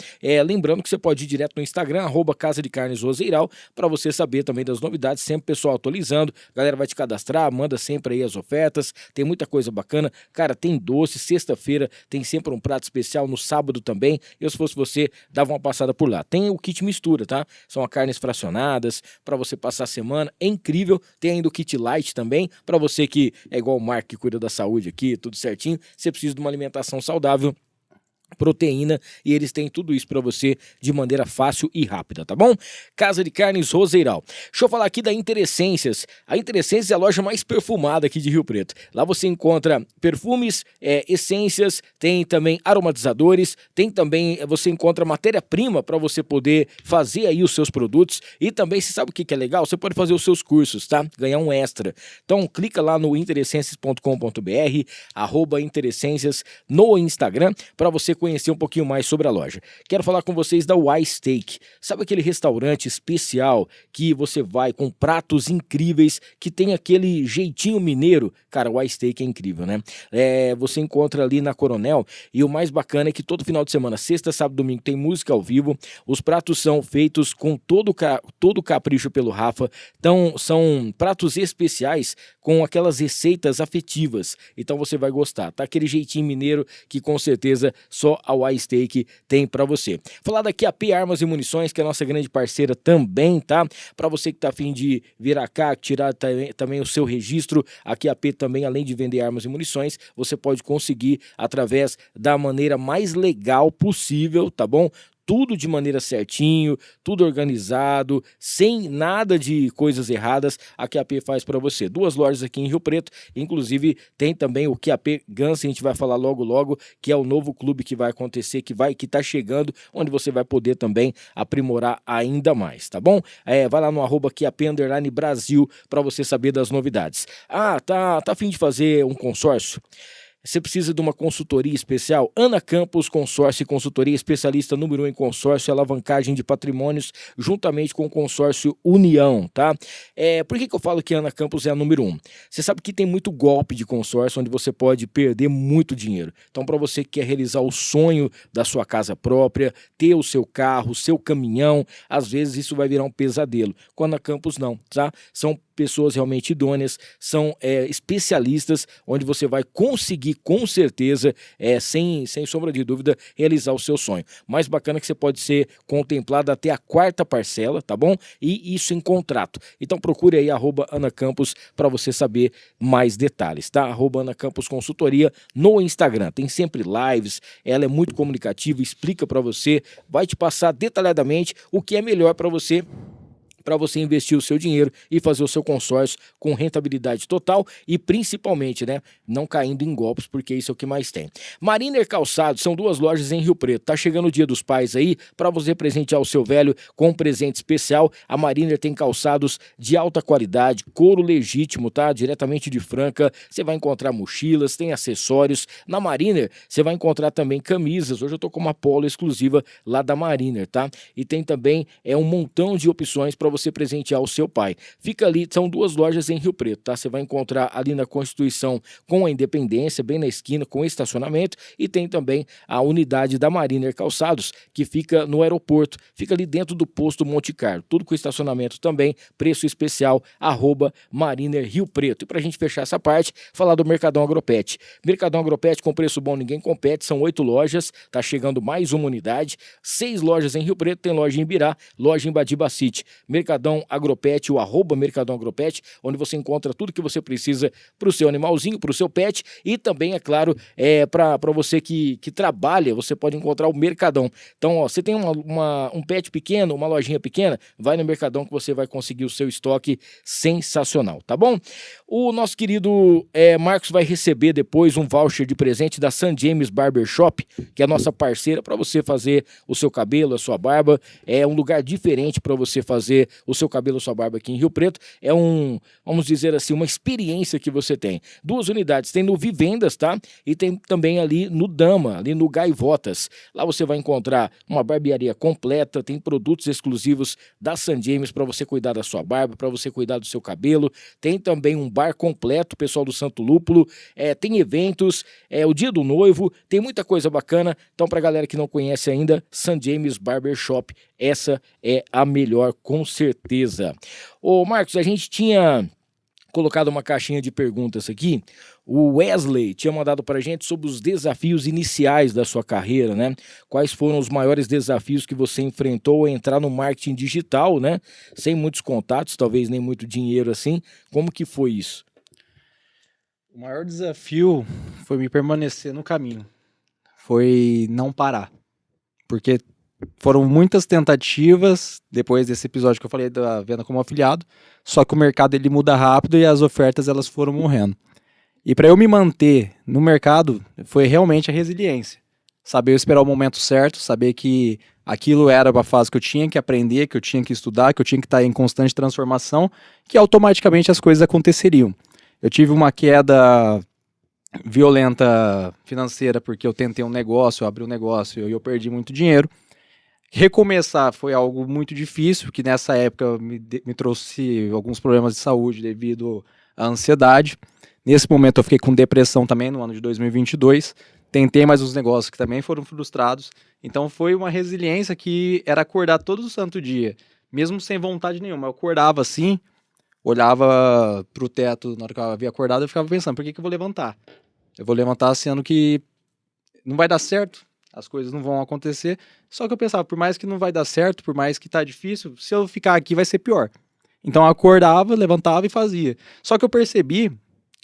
C: Lembrando que você pode ir direto no Instagram, @Casa de Carnes Roseiral, para você saber também das novidades, sempre pessoal atualizando, a galera vai te cadastrar, manda sempre aí as ofertas, tem muita coisa bacana, cara, tem doce, sexta-feira tem sempre um prato especial, no sábado também, eu se fosse você, dava uma passada por lá. Tem o kit mistura, tá? São as carnes fracionadas, para você passar a semana, é incrível, tem ainda o kit light também, para você que é igual o Mark que cuida da saúde aqui, tudo certinho, você precisa de uma alimentação saudável, proteína, e eles têm tudo isso para você de maneira fácil e rápida, tá bom? Casa de Carnes Roseiral. Deixa eu falar aqui da Interessências. A Interessências é a loja mais perfumada aqui de Rio Preto. Lá você encontra perfumes, essências, tem também aromatizadores, tem também, você encontra matéria-prima para você poder fazer aí os seus produtos, e também, você sabe o que é legal? Você pode fazer os seus cursos, tá? Ganhar um extra. Então, clica lá no interessências.com.br, @Interessências no Instagram, para você conhecer um pouquinho mais sobre a loja. Quero falar com vocês da Y Steak. Sabe aquele restaurante especial que você vai com pratos incríveis, que tem aquele jeitinho mineiro? Cara, o Y Steak é incrível, né? Você encontra ali na Coronel, e o mais bacana é que todo final de semana, sexta, sábado, domingo, tem música ao vivo. Os pratos são feitos com todo o capricho pelo Rafa. Então, são pratos especiais com aquelas receitas afetivas. Então você vai gostar, tá? Aquele jeitinho mineiro que com certeza só a Y Steak tem para você. Falar daqui a AP Armas e Munições, que é a nossa grande parceira também, tá? Para você que tá a fim de vir cá, tirar também o seu registro, aqui a AP também, além de vender armas e munições, você pode conseguir através da maneira mais legal possível, tá bom? Tudo de maneira certinho, tudo organizado, sem nada de coisas erradas, a QAP faz para você. 2 lojas aqui em Rio Preto, inclusive tem também o QAP Guns, a gente vai falar logo logo, que é o novo clube que vai acontecer, que tá chegando, onde você vai poder também aprimorar ainda mais, tá bom? Vai lá no @QAP_Brasil para você saber das novidades. Tá a fim de fazer um consórcio? Você precisa de uma consultoria especial? Ana Campos Consórcio e Consultoria, especialista número 1 em consórcio e alavancagem de patrimônios, juntamente com o consórcio União, tá? Por que eu falo que a Ana Campos é a número 1? Você sabe que tem muito golpe de consórcio, onde você pode perder muito dinheiro. Então, para você que quer realizar o sonho da sua casa própria, ter o seu carro, o seu caminhão, às vezes isso vai virar um pesadelo. Com a Ana Campos, não, tá? São pessoas realmente idôneas, são especialistas, onde você vai conseguir, com certeza, sem sombra de dúvida, realizar o seu sonho. Mais bacana é que você pode ser contemplado até a 4ª parcela, tá bom? E isso em contrato. Então procure aí @Ana Campos para você saber mais detalhes, tá? @Ana Campos Consultoria no Instagram. Tem sempre lives, ela é muito comunicativa, explica para você, vai te passar detalhadamente o que é melhor para você investir o seu dinheiro e fazer o seu consórcio com rentabilidade total e principalmente, né, não caindo em golpes, porque isso é o que mais tem. Mariner Calçados, são 2 lojas em Rio Preto. Tá chegando o Dia dos Pais aí, para você presentear o seu velho com um presente especial. A Mariner tem calçados de alta qualidade, couro legítimo, tá? Diretamente de Franca. Você vai encontrar mochilas, tem acessórios. Na Mariner, você vai encontrar também camisas. Hoje eu tô com uma polo exclusiva lá da Mariner, tá? E tem também um montão de opções para você presentear o seu pai. Fica ali, são 2 lojas em Rio Preto, tá? Você vai encontrar ali na Constituição com a Independência, bem na esquina, com estacionamento, e tem também a unidade da Mariner Calçados, que fica no aeroporto, fica ali dentro do posto Monte Carlo, tudo com estacionamento também, preço especial, @Mariner Rio Preto. E pra gente fechar essa parte, falar do Mercadão Agropet. Mercadão Agropet com preço bom, ninguém compete, são 8 lojas, tá chegando mais uma unidade, 6 lojas em Rio Preto, tem loja em Ibirá, loja em Badiba City. Mercadão Agropet, o @Mercadão Agropet, onde você encontra tudo que você precisa pro seu animalzinho, pro seu pet, e também, é claro, para você que trabalha, você pode encontrar o Mercadão. Então, ó, você tem um pet pequeno, uma lojinha pequena, vai no Mercadão que você vai conseguir o seu estoque sensacional, tá bom? O nosso querido Marcos vai receber depois um voucher de presente da St. James Barber Shop, que é a nossa parceira, para você fazer o seu cabelo, a sua barba. É um lugar diferente para você fazer o seu cabelo, a sua barba aqui em Rio Preto. É vamos dizer assim, uma experiência que você tem. 2 unidades, tem no Vivendas, tá? E tem também ali no Dama, ali no Gaivotas. Lá você vai encontrar uma barbearia completa, tem produtos exclusivos da St. James para você cuidar da sua barba, para você cuidar do seu cabelo. Tem também um bar completo, pessoal do Santo Lúpulo. Tem eventos, o dia do noivo, tem muita coisa bacana. Então, pra galera que não conhece ainda, St. James Barber Shop, essa é a melhor, com certeza. Ô Marcos, a gente tinha colocado uma caixinha de perguntas aqui. O Wesley tinha mandado pra gente sobre os desafios iniciais da sua carreira, né? Quais foram os maiores desafios que você enfrentou ao entrar no marketing digital, né? Sem muitos contatos, talvez nem muito dinheiro assim. Como que foi isso?
D: O maior desafio foi me permanecer no caminho. Foi não parar. Porque foram muitas tentativas, depois desse episódio que eu falei da venda como afiliado, só que o mercado ele muda rápido e as ofertas elas foram morrendo. E para eu me manter no mercado, foi realmente a resiliência. Saber esperar o momento certo, saber que aquilo era a fase que eu tinha que aprender, que eu tinha que estudar, que eu tinha que estar em constante transformação, que automaticamente as coisas aconteceriam. Eu tive uma queda violenta financeira porque eu tentei um negócio, eu abri um negócio e eu perdi muito dinheiro. Recomeçar foi algo muito difícil, que nessa época me trouxe alguns problemas de saúde devido à ansiedade. Nesse momento eu fiquei com depressão também no ano de 2022. Tentei mais uns negócios que também foram frustrados. Então foi uma resiliência que era acordar todo santo dia, mesmo sem vontade nenhuma. Eu acordava assim, olhava pro teto, na hora que eu havia acordado, eu ficava pensando, por que eu vou levantar? Eu vou levantar sendo que não vai dar certo, as coisas não vão acontecer. Só que eu pensava, por mais que não vai dar certo, por mais que tá difícil, se eu ficar aqui vai ser pior. Então eu acordava, levantava e fazia. Só que eu percebi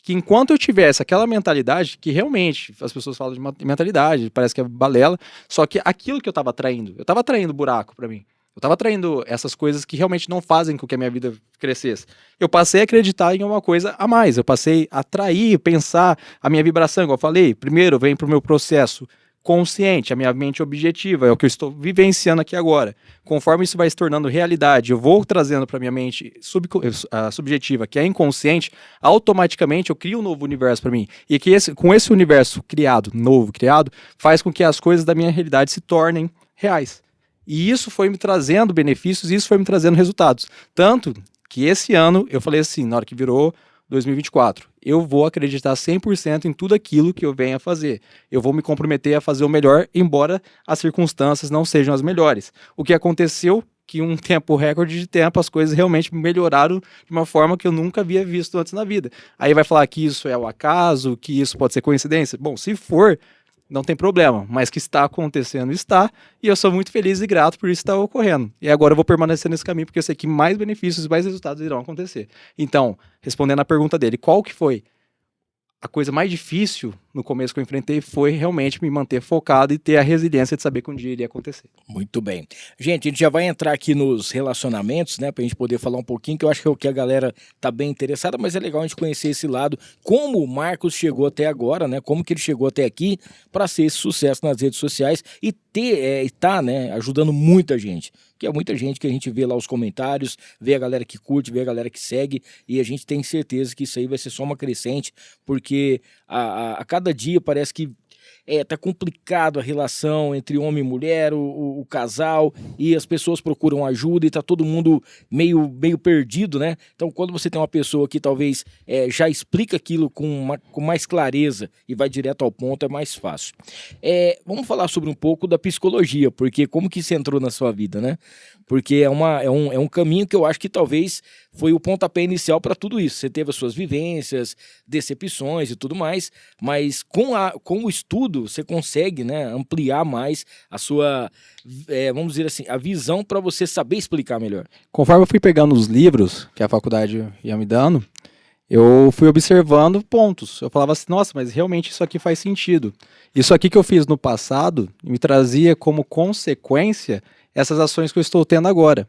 D: que enquanto eu tivesse aquela mentalidade, que realmente as pessoas falam de mentalidade, parece que é balela, só que aquilo que eu estava atraindo buraco para mim. Eu estava atraindo essas coisas que realmente não fazem com que a minha vida crescesse. Eu passei a acreditar em uma coisa a mais, eu passei a atrair, pensar a minha vibração, igual eu falei, primeiro vem pro meu processo consciente, a minha mente objetiva, é o que eu estou vivenciando aqui agora. Conforme isso vai se tornando realidade, eu vou trazendo para minha mente subjetiva, que é inconsciente, automaticamente eu crio um novo universo para mim. E que com esse universo novo criado, faz com que as coisas da minha realidade se tornem reais. E isso foi me trazendo benefícios, isso foi me trazendo resultados. Tanto que esse ano, eu falei assim, na hora que virou 2024, eu vou acreditar 100% em tudo aquilo que eu venho a fazer. Eu vou me comprometer a fazer o melhor, embora as circunstâncias não sejam as melhores. O que aconteceu, que um tempo recorde de tempo, as coisas realmente melhoraram de uma forma que eu nunca havia visto antes na vida. Aí vai falar que isso é o acaso, que isso pode ser coincidência? Bom, se for, não tem problema, mas que está acontecendo, está, e eu sou muito feliz e grato por isso estar ocorrendo. E agora eu vou permanecer nesse caminho, porque eu sei que mais benefícios, mais resultados irão acontecer. Então, respondendo a pergunta dele, qual que foi a coisa mais difícil no começo que eu enfrentei foi realmente me manter focado e ter a resiliência de saber que um dia iria acontecer.
C: Muito bem. Gente, a gente já vai entrar aqui nos relacionamentos, né, pra gente poder falar um pouquinho, que eu acho que é o que a galera tá bem interessada, mas é legal a gente conhecer esse lado, como o Marcos chegou até agora, né, como que ele chegou até aqui para ser esse sucesso nas redes sociais e tá, né, ajudando muita gente. Que é muita gente que a gente vê lá os comentários, vê a galera que curte, vê a galera que segue, e a gente tem certeza que isso aí vai ser só uma crescente, porque a cada dia parece que tá complicado a relação entre homem e mulher, o casal, e as pessoas procuram ajuda e tá todo mundo meio perdido, né? Então, quando você tem uma pessoa que talvez já explica aquilo com mais clareza e vai direto ao ponto, é mais fácil. Vamos falar sobre um pouco da psicologia, porque como que isso entrou na sua vida, né? Porque é um caminho que eu acho que talvez foi o pontapé inicial para tudo isso. Você teve as suas vivências, decepções e tudo mais, mas com o estudo você consegue, né, ampliar mais a sua, vamos dizer assim, a visão para você saber explicar melhor.
D: Conforme eu fui pegando os livros que a faculdade ia me dando, eu fui observando pontos. Eu falava assim, nossa, mas realmente isso aqui faz sentido. Isso aqui que eu fiz no passado me trazia como consequência essas ações que eu estou tendo agora.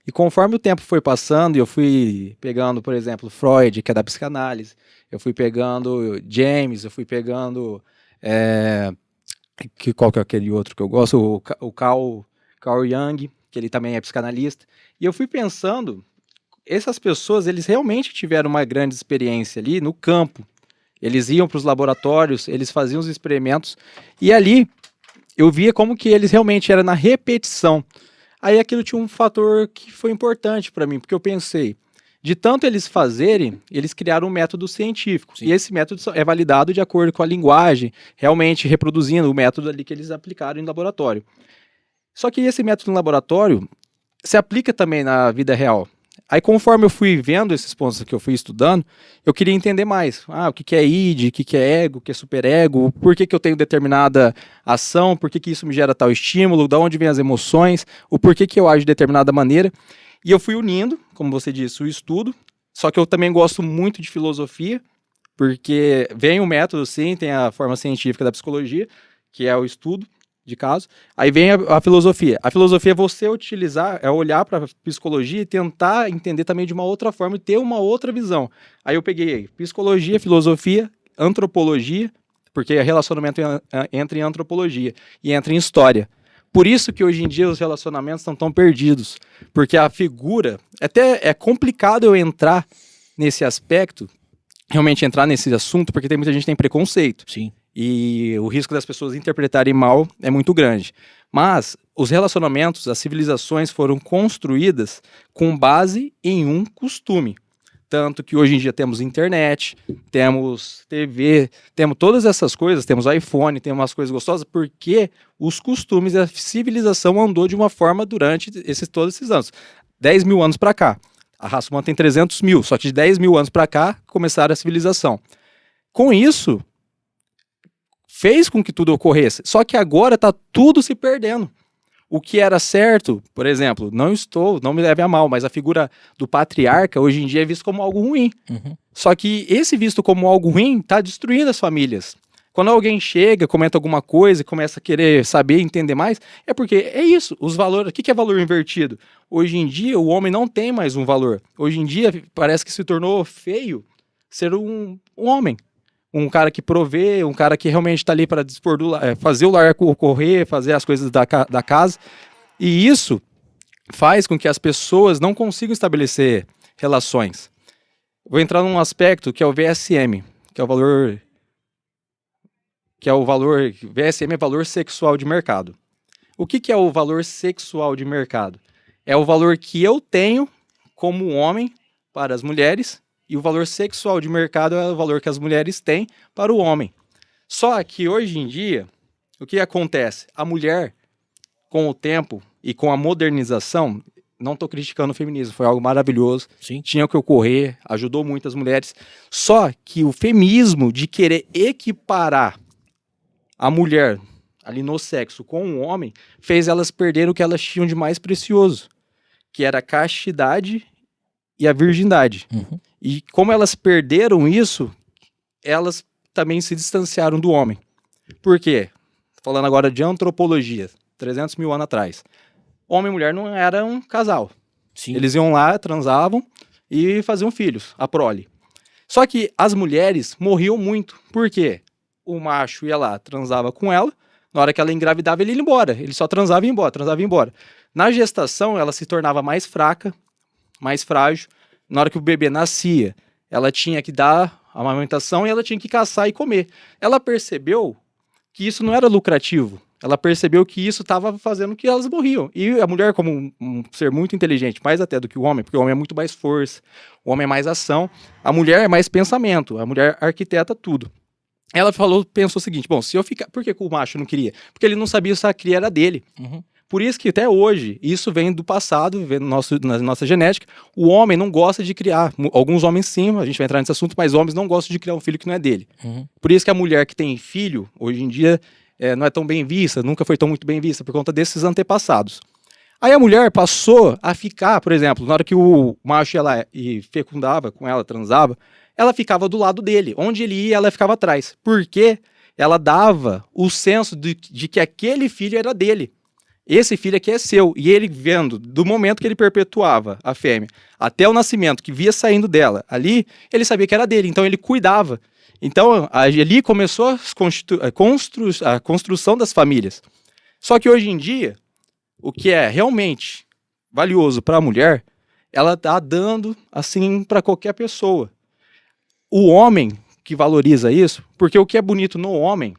D: E conforme o tempo foi passando, eu fui pegando, por exemplo, Freud, que é da psicanálise, eu fui pegando James, eu fui pegando, qual que é aquele outro que eu gosto? O Carl Jung, que ele também é psicanalista. E eu fui pensando, essas pessoas, eles realmente tiveram uma grande experiência ali no campo. Eles iam para os laboratórios, eles faziam os experimentos, e ali eu via como que eles realmente eram na repetição. Aí aquilo tinha um fator que foi importante para mim, porque eu pensei, de tanto eles fazerem, eles criaram um método científico. Sim. E esse método é validado de acordo com a linguagem, realmente reproduzindo o método ali que eles aplicaram em laboratório. Só que esse método em laboratório se aplica também na vida real. Aí conforme eu fui vendo esses pontos que eu fui estudando, eu queria entender mais. O que é id, o que é ego, o que é superego, por que eu tenho determinada ação, por que isso me gera tal estímulo, de onde vêm as emoções, o porquê que eu ajo de determinada maneira. E eu fui unindo, como você disse, o estudo, só que eu também gosto muito de filosofia, porque vem o método, sim, tem a forma científica da psicologia, que é o estudo de caso. Aí vem a filosofia. A filosofia é você utilizar, é olhar para a psicologia e tentar entender também de uma outra forma e ter uma outra visão. Aí eu peguei psicologia, filosofia, antropologia, porque relacionamento entra em antropologia e entra em história. Por isso que hoje em dia os relacionamentos estão tão perdidos, porque a figura, até é complicado eu entrar nesse aspecto, realmente entrar nesse assunto, porque tem muita gente que tem preconceito.
C: Sim.
D: E o risco das pessoas interpretarem mal é muito grande. Mas os relacionamentos, as civilizações foram construídas com base em um costume. Tanto que hoje em dia temos internet, temos TV, temos todas essas coisas, temos iPhone, temos umas coisas gostosas, porque os costumes, a civilização andou de uma forma durante todos esses anos. 10 mil anos para cá. A raça humana tem 300 mil, só que de 10 mil anos para cá começaram a civilização. Com isso, fez com que tudo ocorresse. Só que agora está tudo se perdendo. O que era certo, por exemplo, não me leve a mal, mas a figura do patriarca hoje em dia é visto como algo ruim. Uhum. Só que esse visto como algo ruim está destruindo as famílias. Quando alguém chega, comenta alguma coisa e começa a querer saber, entender mais, é porque é isso, os valores. O que é valor invertido? Hoje em dia o homem não tem mais um valor. Hoje em dia parece que se tornou feio ser um homem. Um cara que provê, um cara que realmente está ali para dispor fazer o lar correr, fazer as coisas da casa. E isso faz com que as pessoas não consigam estabelecer relações. Vou entrar num aspecto que é o VSM, que é o valor... VSM é valor sexual de mercado. O que é o valor sexual de mercado? É o valor que eu tenho como homem para as mulheres, e o valor sexual de mercado é o valor que as mulheres têm para o homem. Só que hoje em dia, o que acontece? A mulher, com o tempo e com a modernização, não estou criticando o feminismo, foi algo maravilhoso, sim, tinha que ocorrer, ajudou muito as mulheres. Só que o feminismo de querer equiparar a mulher ali no sexo com o homem fez elas perderem o que elas tinham de mais precioso, que era a castidade e a virgindade. Uhum. E como elas perderam isso, elas também se distanciaram do homem. Por quê? Falando agora de antropologia, 300 mil anos atrás. Homem e mulher não eram um casal. Sim. Eles iam lá, transavam e faziam filhos, a prole. Só que as mulheres morriam muito. Por quê? O macho ia lá, transava com ela, na hora que ela engravidava ele ia embora. Ele só transava e ia embora, transava e ia embora. Na gestação ela se tornava mais fraca, mais frágil. Na hora que o bebê nascia, ela tinha que dar a amamentação e ela tinha que caçar e comer. Ela percebeu que isso não era lucrativo. Ela percebeu que isso estava fazendo que elas morriam. E a mulher, como um ser muito inteligente, mais até do que o homem, porque o homem é muito mais força, o homem é mais ação, a mulher é mais pensamento, a mulher arquiteta tudo. Ela pensou o seguinte, bom, se eu ficar... Por que o macho não queria? Porque ele não sabia se a cria era dele. Por isso que até hoje, isso vem do passado, vem na nossa genética, o homem não gosta de criar. Alguns homens sim, a gente vai entrar nesse assunto, mas homens não gostam de criar um filho que não é dele. Por isso que a mulher que tem filho, hoje em dia, não é tão bem vista, nunca foi tão muito bem vista, por conta desses antepassados. Aí a mulher passou a ficar, por exemplo, na hora que o macho ia lá e fecundava com ela, transava, ela ficava do lado dele. Onde ele ia, ela ficava atrás. Porque ela dava o senso de que aquele filho era dele. Esse filho aqui é seu. E ele vendo, do momento que ele perpetuava a fêmea, até o nascimento, que via saindo dela, ali, ele sabia que era dele. Então ele cuidava. Então ali começou a construção das famílias. Só que hoje em dia, o que é realmente valioso para a mulher, ela está dando assim para qualquer pessoa. O homem que valoriza isso, porque o que é bonito no homem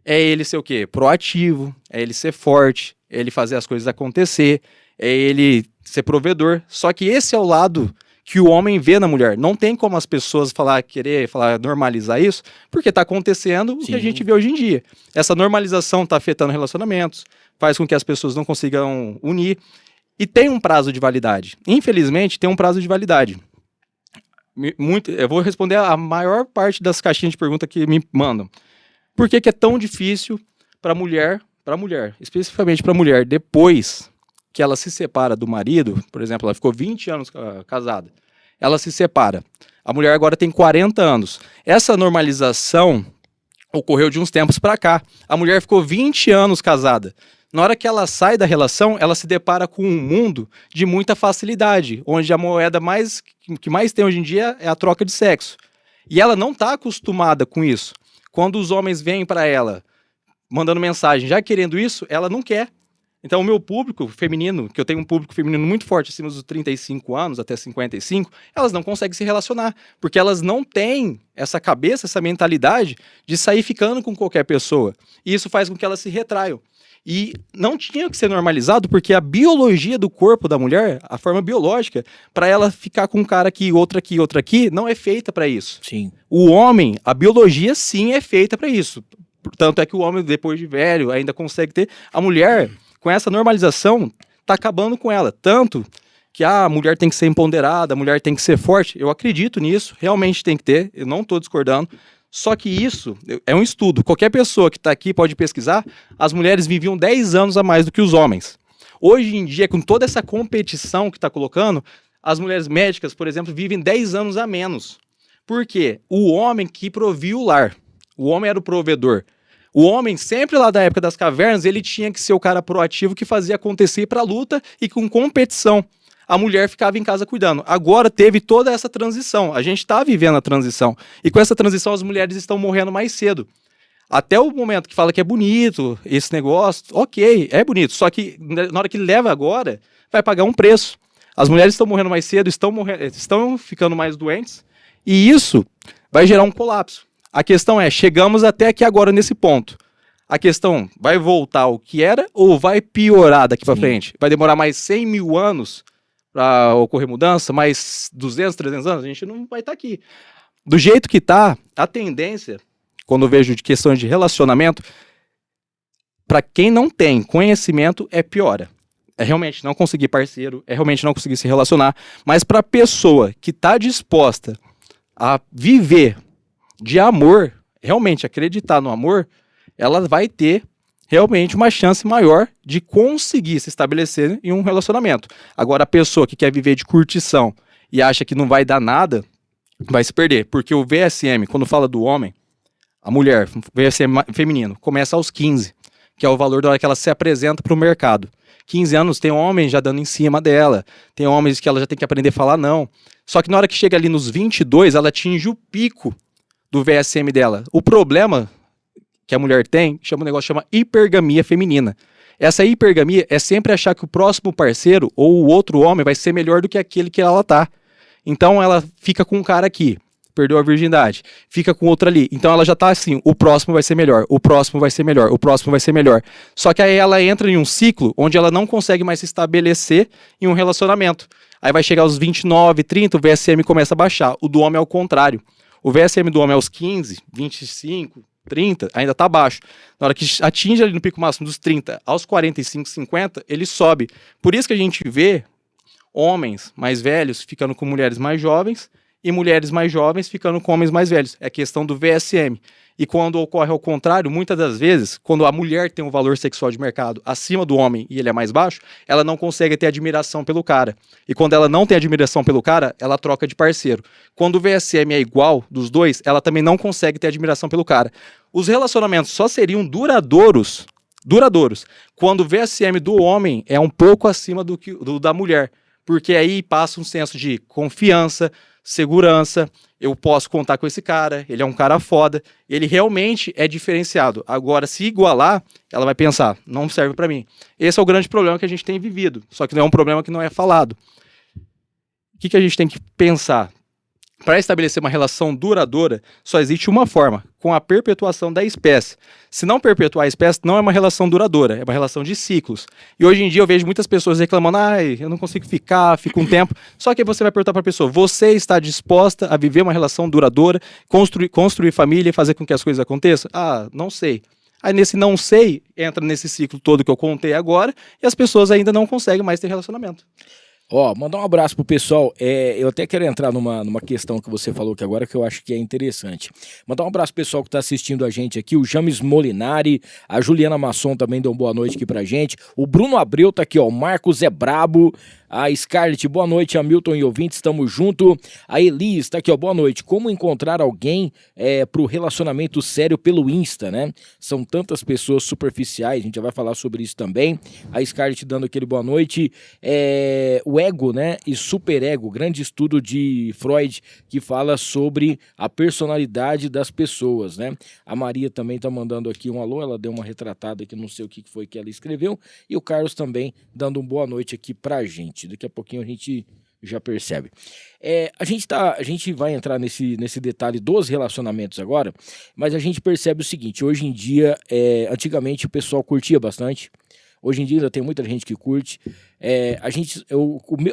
D: é ele ser o quê? Proativo, é ele ser forte, é ele fazer as coisas acontecer, é ele ser provedor. Só que esse é o lado que o homem vê na mulher. Não tem como as pessoas querer normalizar isso, porque está acontecendo o que a gente vê hoje em dia. Essa normalização está afetando relacionamentos, faz com que as pessoas não consigam unir, e tem um prazo de validade. Infelizmente, tem um prazo de validade. Eu vou responder a maior parte das caixinhas de pergunta que me mandam. Por que é tão difícil para mulher, especificamente para mulher, depois que ela se separa do marido, por exemplo, ela ficou 20 anos casada, ela se separa, a mulher agora tem 40 anos. Essa normalização ocorreu de uns tempos para cá. A mulher ficou 20 anos casada. Na hora que ela sai da relação, ela se depara com um mundo de muita facilidade, onde a moeda que mais tem hoje em dia é a troca de sexo. E ela não está acostumada com isso. Quando os homens vêm para ela mandando mensagem já querendo isso, ela não quer. Então o meu público feminino, que eu tenho um público feminino muito forte, acima dos 35 anos até 55, elas não conseguem se relacionar, porque elas não têm essa cabeça, essa mentalidade de sair ficando com qualquer pessoa. E isso faz com que elas se retraiam. E não tinha que ser normalizado, porque a biologia do corpo da mulher, a forma biológica, para ela ficar com um cara aqui, outro aqui, outro aqui, não é feita para isso.
C: Sim.
D: O homem, a biologia sim é feita para isso. Tanto é que o homem, depois de velho, ainda consegue ter. A mulher, com essa normalização, tá acabando com ela. Tanto que a mulher tem que ser empoderada, a mulher tem que ser forte. Eu acredito nisso, realmente tem que ter, eu não estou discordando. Só que isso é um estudo. Qualquer pessoa que está aqui pode pesquisar. As mulheres viviam 10 anos a mais do que os homens. Hoje em dia, com toda essa competição que está colocando, as mulheres médicas, por exemplo, vivem 10 anos a menos. Por quê? O homem que provia o lar. O homem era o provedor. O homem, sempre lá da época das cavernas, ele tinha que ser o cara proativo que fazia acontecer para a luta e com competição. A mulher ficava em casa cuidando. Agora teve toda essa transição. A gente está vivendo a transição. E com essa transição as mulheres estão morrendo mais cedo. Até o momento que fala que é bonito esse negócio, ok, é bonito. Só que na hora que leva agora, vai pagar um preço. As mulheres estão morrendo mais cedo, estão ficando mais doentes. E isso vai gerar um colapso. A questão é, chegamos até aqui agora nesse ponto. A questão, vai voltar ao que era ou vai piorar daqui para frente? Vai demorar mais 100 mil anos para ocorrer mudança, mais 200, 300 anos, a gente não vai estar aqui. Do jeito que está, a tendência, quando eu vejo de questões de relacionamento, para quem não tem conhecimento, é piora. É realmente não conseguir parceiro, é realmente não conseguir se relacionar, mas para a pessoa que está disposta a viver de amor, realmente acreditar no amor, ela vai ter realmente uma chance maior de conseguir se estabelecer em um relacionamento. Agora, a pessoa que quer viver de curtição e acha que não vai dar nada, vai se perder. Porque o VSM, quando fala do homem, a mulher, VSM feminino, começa aos 15, que é o valor da hora que ela se apresenta para o mercado. 15 anos tem homens já dando em cima dela, tem homens que ela já tem que aprender a falar não. Só que na hora que chega ali nos 22, ela atinge o pico do VSM dela. O problema que a mulher tem, um negócio chama hipergamia feminina. Essa hipergamia é sempre achar que o próximo parceiro ou o outro homem vai ser melhor do que aquele que ela tá. Então ela fica com um cara aqui, perdeu a virgindade, fica com outro ali. Então ela já tá assim, o próximo vai ser melhor, o próximo vai ser melhor, o próximo vai ser melhor. Só que aí ela entra em um ciclo onde ela não consegue mais se estabelecer em um relacionamento. Aí vai chegar aos 29, 30, o VSM começa a baixar. O do homem é o contrário. O VSM do homem aos 15, 25, 30, ainda tá baixo. Na hora que atinge ali no pico máximo dos 30 aos 45, 50, ele sobe. Por isso que a gente vê homens mais velhos ficando com mulheres mais jovens e mulheres mais jovens ficando com homens mais velhos. É questão do VSM. E quando ocorre ao contrário, muitas das vezes, quando a mulher tem um valor sexual de mercado acima do homem e ele é mais baixo, ela não consegue ter admiração pelo cara. E quando ela não tem admiração pelo cara, ela troca de parceiro. Quando o VSM é igual dos dois, ela também não consegue ter admiração pelo cara. Os relacionamentos só seriam duradouros quando o VSM do homem é um pouco acima do da mulher. Porque aí passa um senso de confiança, segurança, eu posso contar com esse cara, ele é um cara foda, ele realmente é diferenciado. Agora, se igualar, ela vai pensar, não serve pra mim. Esse é o grande problema que a gente tem vivido, só que não é um problema que não é falado. O que a gente tem que pensar? Para estabelecer uma relação duradoura, só existe uma forma, com a perpetuação da espécie. Se não perpetuar a espécie, não é uma relação duradoura, é uma relação de ciclos. E hoje em dia eu vejo muitas pessoas reclamando, eu não consigo fico um tempo. Só que aí você vai perguntar para a pessoa, você está disposta a viver uma relação duradoura, construir família e fazer com que as coisas aconteçam? Não sei. Aí nesse não sei, entra nesse ciclo todo que eu contei agora, e as pessoas ainda não conseguem mais ter relacionamento.
C: Mandar um abraço pro pessoal, eu até quero entrar numa questão que você falou aqui agora que eu acho que é interessante. Mandar um abraço pro pessoal que tá assistindo a gente aqui, o James Molinari, a Juliana Masson também deu uma boa noite aqui pra gente, o Bruno Abreu tá aqui, ó, o Marcos é brabo, a Scarlett, boa noite, Hamilton e ouvintes, estamos junto, a Elis tá aqui, ó, boa noite, como encontrar alguém pro relacionamento sério pelo Insta, né? São tantas pessoas superficiais, a gente já vai falar sobre isso também, a Scarlett dando aquele boa noite, o ego, né, e superego, grande estudo de Freud que fala sobre a personalidade das pessoas, né? A Maria também tá mandando aqui um alô, ela deu uma retratada aqui, não sei o que foi que ela escreveu, e o Carlos também dando uma boa noite aqui pra gente. Daqui a pouquinho a gente já percebe. A gente vai entrar nesse detalhe dos relacionamentos agora, mas a gente percebe o seguinte, hoje em dia, antigamente o pessoal curtia bastante, hoje em dia ainda tem muita gente que curte.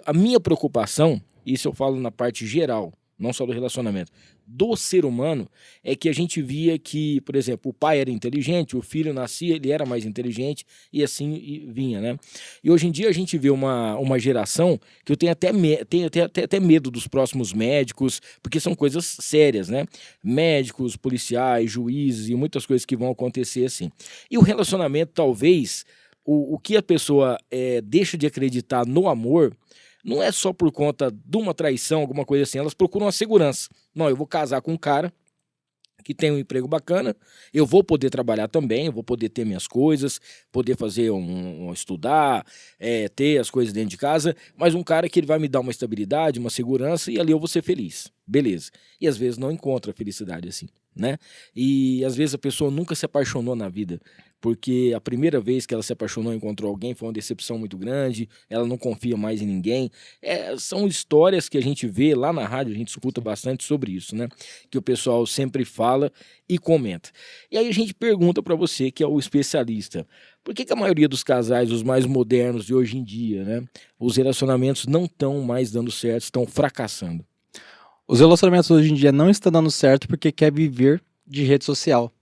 C: A minha preocupação, isso eu falo na parte geral, não só do relacionamento, do ser humano, é que a gente via que, por exemplo, o pai era inteligente, o filho nascia, ele era mais inteligente, e assim vinha, né? E hoje em dia a gente vê uma geração que eu tenho até medo dos próximos médicos, porque são coisas sérias, né? Médicos, policiais, juízes e muitas coisas que vão acontecer assim. E o relacionamento, talvez, o que a pessoa deixa de acreditar no amor, não é só por conta de uma traição, alguma coisa assim, elas procuram a segurança. Não, eu vou casar com um cara que tem um emprego bacana, eu vou poder trabalhar também, eu vou poder ter minhas coisas, poder fazer estudar, ter as coisas dentro de casa, mas um cara que ele vai me dar uma estabilidade, uma segurança, e ali eu vou ser feliz. Beleza. E às vezes não encontra felicidade assim, né? E às vezes a pessoa nunca se apaixonou na vida, porque a primeira vez que ela se apaixonou e encontrou alguém foi uma decepção muito grande, ela não confia mais em ninguém. São histórias que a gente vê lá na rádio, a gente escuta bastante sobre isso, né? Que o pessoal sempre fala e comenta. E aí a gente pergunta para você, que é o especialista, por que a maioria dos casais, os mais modernos de hoje em dia, né? Os relacionamentos não estão mais dando certo, estão fracassando?
D: Os relacionamentos hoje em dia não estão dando certo porque quer viver de rede social.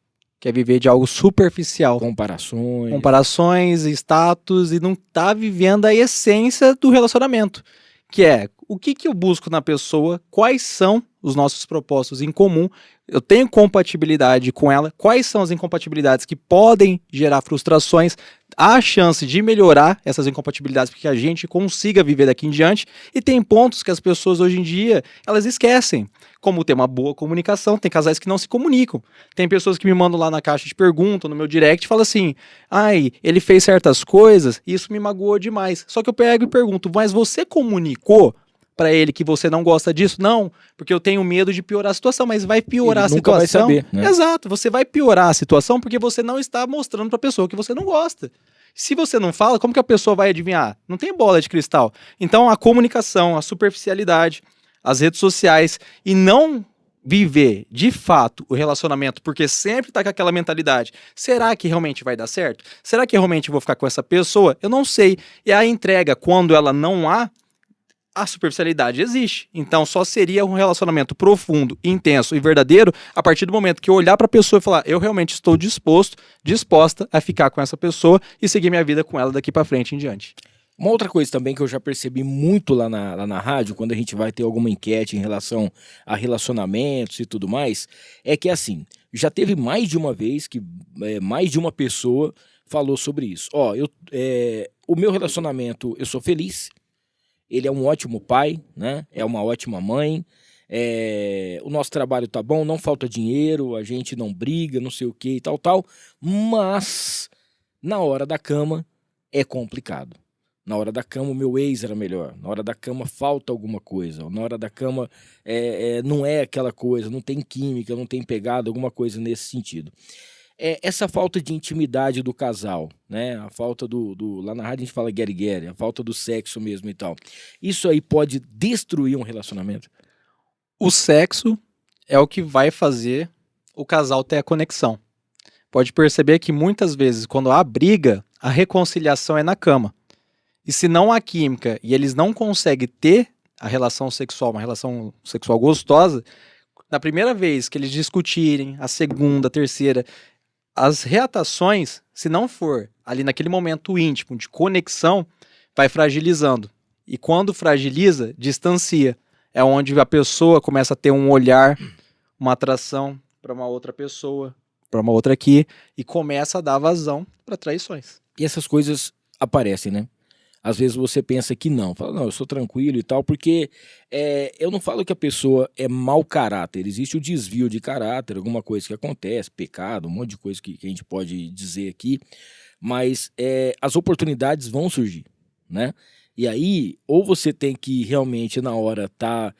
D: Quer viver de algo superficial. Comparações, status, e não tá vivendo a essência do relacionamento. Que é, o que eu busco na pessoa, quais são os nossos propósitos em comum, eu tenho compatibilidade com ela, quais são as incompatibilidades que podem gerar frustrações, há a chance de melhorar essas incompatibilidades para que a gente consiga viver daqui em diante, e tem pontos que as pessoas hoje em dia, elas esquecem, como ter uma boa comunicação, tem casais que não se comunicam, tem pessoas que me mandam lá na caixa de pergunta, no meu direct, e falam assim, ele fez certas coisas, e isso me magoou demais, só que eu pego e pergunto, mas você comunicou para ele que você não gosta disso? Não, porque eu tenho medo de piorar a situação, mas vai piorar a situação.
C: Vai saber, né?
D: Exato, você vai piorar a situação porque você não está mostrando para a pessoa que você não gosta. Se você não fala, como que a pessoa vai adivinhar? Não tem bola de cristal. Então a comunicação, a superficialidade, as redes sociais e não viver de fato o relacionamento, porque sempre tá com aquela mentalidade, será que realmente vai dar certo? Será que realmente eu vou ficar com essa pessoa? Eu não sei. E a entrega, quando ela não há, a superficialidade existe. Então só seria um relacionamento profundo, intenso e verdadeiro a partir do momento que eu olhar para a pessoa e falar, eu realmente estou disposta a ficar com essa pessoa e seguir minha vida com ela daqui para frente em diante.
C: Uma outra coisa também que eu já percebi muito lá na rádio, quando a gente vai ter alguma enquete em relação a relacionamentos e tudo mais, é que assim, já teve mais de uma vez que mais de uma pessoa falou sobre isso. O meu relacionamento, eu sou feliz, ele é um ótimo pai, né? É uma ótima mãe, o nosso trabalho tá bom, não falta dinheiro, a gente não briga, não sei o que e tal, mas na hora da cama é complicado. Na hora da cama o meu ex era melhor, na hora da cama falta alguma coisa, na hora da cama não é aquela coisa, não tem química, não tem pegada, alguma coisa nesse sentido. Essa falta de intimidade do casal, né? A falta lá na rádio a gente fala guerre-guerre, a falta do sexo mesmo e tal. Isso aí pode destruir um relacionamento?
D: O sexo é o que vai fazer o casal ter a conexão. Pode perceber que muitas vezes quando há briga, a reconciliação é na cama. E se não há química e eles não conseguem ter a relação sexual, uma relação sexual gostosa, na primeira vez que eles discutirem, a segunda, a terceira, as reatações, se não for ali naquele momento íntimo de conexão, vai fragilizando. E quando fragiliza, distancia. É onde a pessoa começa a ter um olhar, uma atração para uma outra pessoa, para uma outra aqui, e começa a dar vazão para traições.
C: E essas coisas aparecem, né? Às vezes você pensa que não, fala, não, eu sou tranquilo e tal, porque eu não falo que a pessoa é mau caráter, existe o desvio de caráter, alguma coisa que acontece, pecado, um monte de coisa que a gente pode dizer aqui, mas as oportunidades vão surgir, né? E aí, ou você tem que realmente na hora estar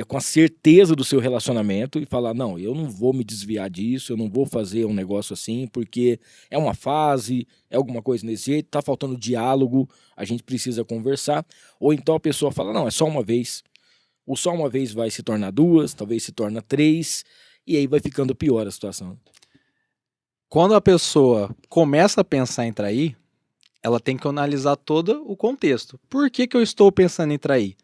C: com a certeza do seu relacionamento e falar, não, eu não vou me desviar disso, eu não vou fazer um negócio assim, porque é uma fase, é alguma coisa nesse jeito, tá faltando diálogo, a gente precisa conversar. Ou então a pessoa fala, não, é só uma vez. Ou só uma vez vai se tornar 2, talvez se torna 3, e aí vai ficando pior a situação.
D: Quando a pessoa começa a pensar em trair, ela tem que analisar todo o contexto. Por que eu estou pensando em trair?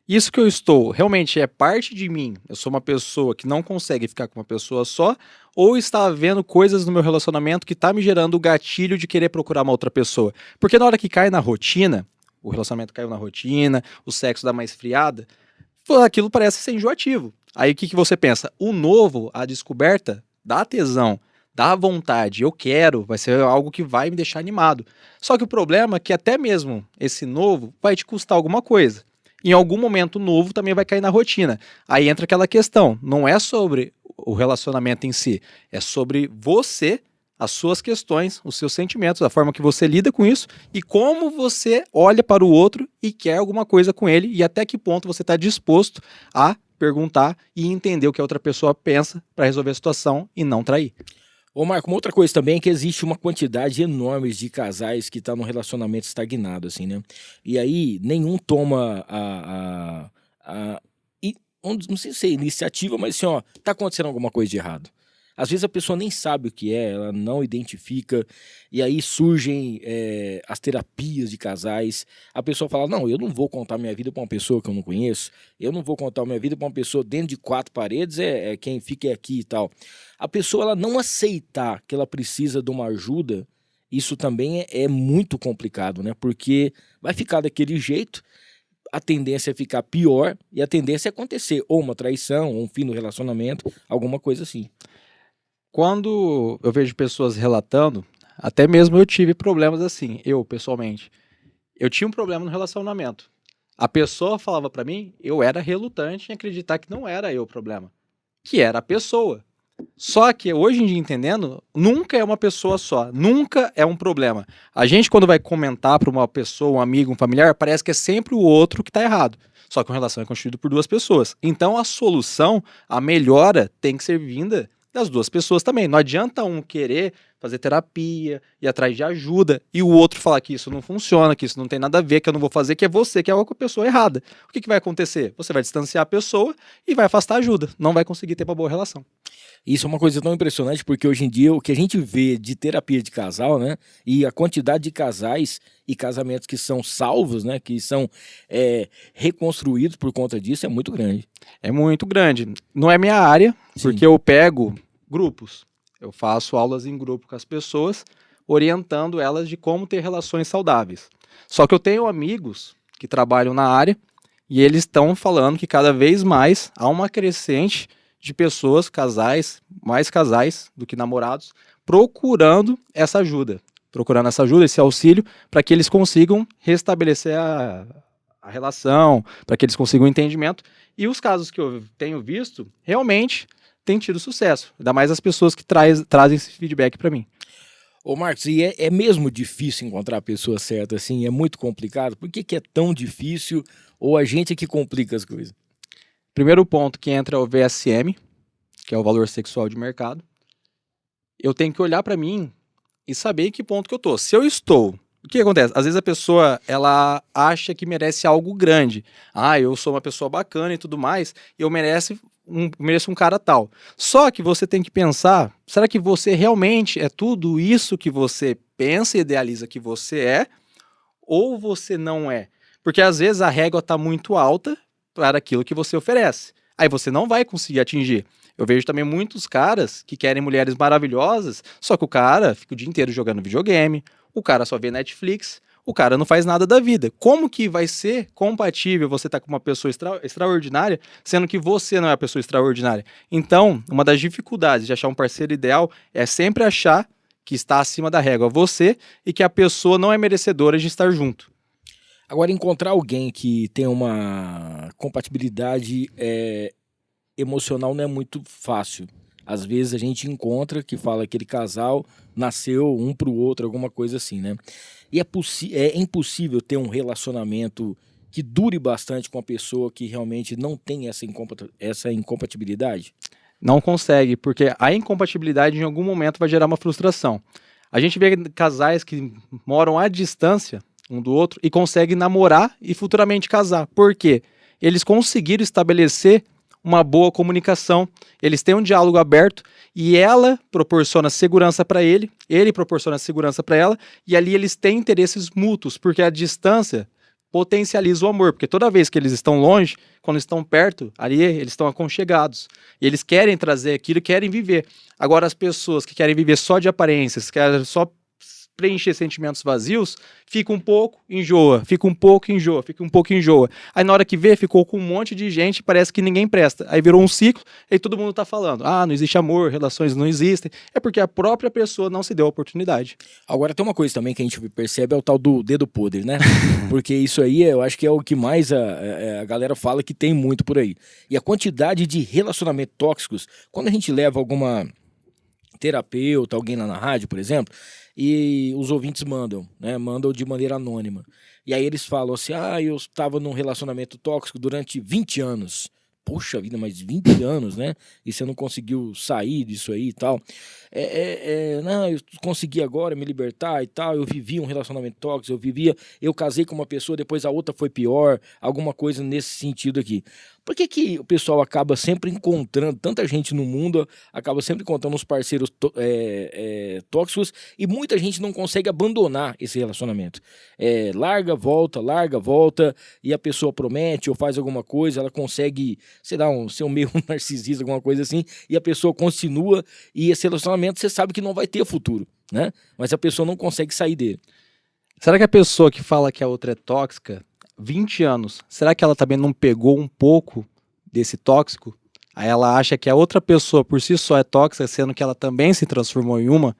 D: Isso que eu estou realmente é parte de mim? Eu sou uma pessoa que não consegue ficar com uma pessoa só? Ou está havendo coisas no meu relacionamento que está me gerando o gatilho de querer procurar uma outra pessoa? Porque na hora que cai na rotina, o relacionamento caiu na rotina, o sexo dá uma esfriada, aquilo parece ser enjoativo. Aí o que você pensa? O novo, a descoberta, dá tesão, dá vontade, eu quero, vai ser algo que vai me deixar animado. Só que o problema é que até mesmo esse novo vai te custar alguma coisa. Em algum momento novo também vai cair na rotina. Aí entra aquela questão, não é sobre o relacionamento em si, é sobre você, as suas questões, os seus sentimentos, a forma que você lida com isso e como você olha para o outro e quer alguma coisa com ele e até que ponto você está disposto a perguntar e entender o que a outra pessoa pensa para resolver a situação e não trair.
C: Ô Marco, uma outra coisa também é que existe uma quantidade enorme de casais que tá num relacionamento estagnado, assim, né? E aí nenhum toma não sei se é iniciativa, mas assim, ó, tá acontecendo alguma coisa de errado. Às vezes a pessoa nem sabe o que ela não identifica, e aí surgem as terapias de casais. A pessoa fala, não, eu não vou contar minha vida pra uma pessoa que eu não conheço, eu não vou contar minha vida pra uma pessoa dentro de 4 paredes, quem fica aqui e tal. A pessoa ela não aceitar que ela precisa de uma ajuda, isso também é muito complicado, né? Porque vai ficar daquele jeito, a tendência é ficar pior, e a tendência é acontecer ou uma traição, ou um fim do relacionamento, alguma coisa assim.
D: Quando eu vejo pessoas relatando, até mesmo eu tive problemas assim, eu pessoalmente. Eu tinha um problema no relacionamento. A pessoa falava pra mim, eu era relutante em acreditar que não era eu o problema, que era a pessoa. Só que hoje em dia entendendo, nunca é uma pessoa só, nunca é um problema. A gente quando vai comentar para uma pessoa, um amigo, um familiar, parece que é sempre o outro que tá errado. Só que uma relação é constituída por 2 pessoas. Então a solução, a melhora tem que ser vinda das 2 pessoas também. Não adianta um querer fazer terapia, ir atrás de ajuda, e o outro falar que isso não funciona, que isso não tem nada a ver, que eu não vou fazer, que é você que é a pessoa errada. O que vai acontecer? Você vai distanciar a pessoa e vai afastar a ajuda, não vai conseguir ter uma boa relação.
C: Isso é uma coisa tão impressionante, porque hoje em dia o que a gente vê de terapia de casal, né, e a quantidade de casais e casamentos que são salvos, né, que são reconstruídos por conta disso é muito grande.
D: É muito grande. Não é minha área, porque eu pego grupos. Eu faço aulas em grupo com as pessoas, orientando elas de como ter relações saudáveis. Só que eu tenho amigos que trabalham na área e eles estão falando que cada vez mais há uma crescente de pessoas, mais casais do que namorados, procurando essa ajuda, esse auxílio, para que eles consigam restabelecer a relação, para que eles consigam o entendimento. E os casos que eu tenho visto, realmente têm tido sucesso, ainda mais as pessoas que trazem esse feedback para mim.
C: Ô Marcos, e é mesmo difícil encontrar a pessoa certa assim? É muito complicado? Por que é tão difícil? Ou a gente é que complica as coisas?
D: Primeiro ponto que entra é o VSM, que é o valor sexual de mercado. Eu tenho que olhar para mim e saber em que ponto que eu tô. Se eu estou, o que acontece? Às vezes a pessoa, ela acha que merece algo grande. Ah, eu sou uma pessoa bacana e tudo mais, e eu mereço um cara tal. Só que você tem que pensar, será que você realmente é tudo isso que você pensa e idealiza que você é, ou você não é? Porque às vezes a régua está muito alta para aquilo que você oferece. Aí você não vai conseguir atingir. Eu vejo também muitos caras que querem mulheres maravilhosas, só que o cara fica o dia inteiro jogando videogame, o cara só vê Netflix, o cara não faz nada da vida. Como que vai ser compatível você estar com uma pessoa extraordinária, sendo que você não é a pessoa extraordinária? Então, uma das dificuldades de achar um parceiro ideal é sempre achar que está acima da régua você e que a pessoa não é merecedora de estar junto.
C: Agora, encontrar alguém que tem uma compatibilidade emocional não é muito fácil. Às vezes a gente encontra que fala que aquele casal nasceu um pro outro, alguma coisa assim, né? E é impossível ter um relacionamento que dure bastante com a pessoa que realmente não tem essa incompatibilidade?
D: Não consegue, porque a incompatibilidade em algum momento vai gerar uma frustração. A gente vê casais que moram à distância um do outro e conseguem namorar e futuramente casar. Por quê? Eles conseguiram estabelecer uma boa comunicação, eles têm um diálogo aberto e ela proporciona segurança para ele proporciona segurança para ela, e ali eles têm interesses mútuos, porque a distância potencializa o amor, porque toda vez que eles estão longe, quando estão perto, ali eles estão aconchegados, e eles querem trazer aquilo, querem viver. Agora as pessoas que querem viver só de aparências, querem só preencher sentimentos vazios, fica um pouco, enjoa. Aí na hora que vê, ficou com um monte de gente, parece que ninguém presta. Aí virou um ciclo, aí todo mundo tá falando, não existe amor, relações não existem. É porque a própria pessoa não se deu a oportunidade.
C: Agora tem uma coisa também que a gente percebe, é o tal do dedo podre, né? Porque isso aí eu acho que é o que mais a galera fala que tem muito por aí. E a quantidade de relacionamentos tóxicos, quando a gente leva alguma terapeuta, alguém lá na rádio, por exemplo, e os ouvintes mandam, né? Mandam de maneira anônima. E aí eles falam assim, eu estava num relacionamento tóxico durante 20 anos. Poxa vida, mas 20 anos, né? E você não conseguiu sair disso aí e tal. Não, eu consegui agora me libertar e tal. Eu vivi um relacionamento tóxico, eu casei com uma pessoa, depois a outra foi pior. Alguma coisa nesse sentido aqui. Por que o pessoal acaba sempre encontrando, tanta gente no mundo, acaba sempre encontrando uns parceiros tóxicos e muita gente não consegue abandonar esse relacionamento? Larga, volta, e a pessoa promete ou faz alguma coisa, ela consegue, sei lá, ser um meio narcisista, alguma coisa assim, e a pessoa continua, e esse relacionamento você sabe que não vai ter futuro, né? Mas a pessoa não consegue sair dele.
D: Será que a pessoa que fala que a outra é tóxica, 20 anos, será que ela também não pegou um pouco desse tóxico? Aí ela acha que a outra pessoa por si só é tóxica, sendo que ela também se transformou em uma?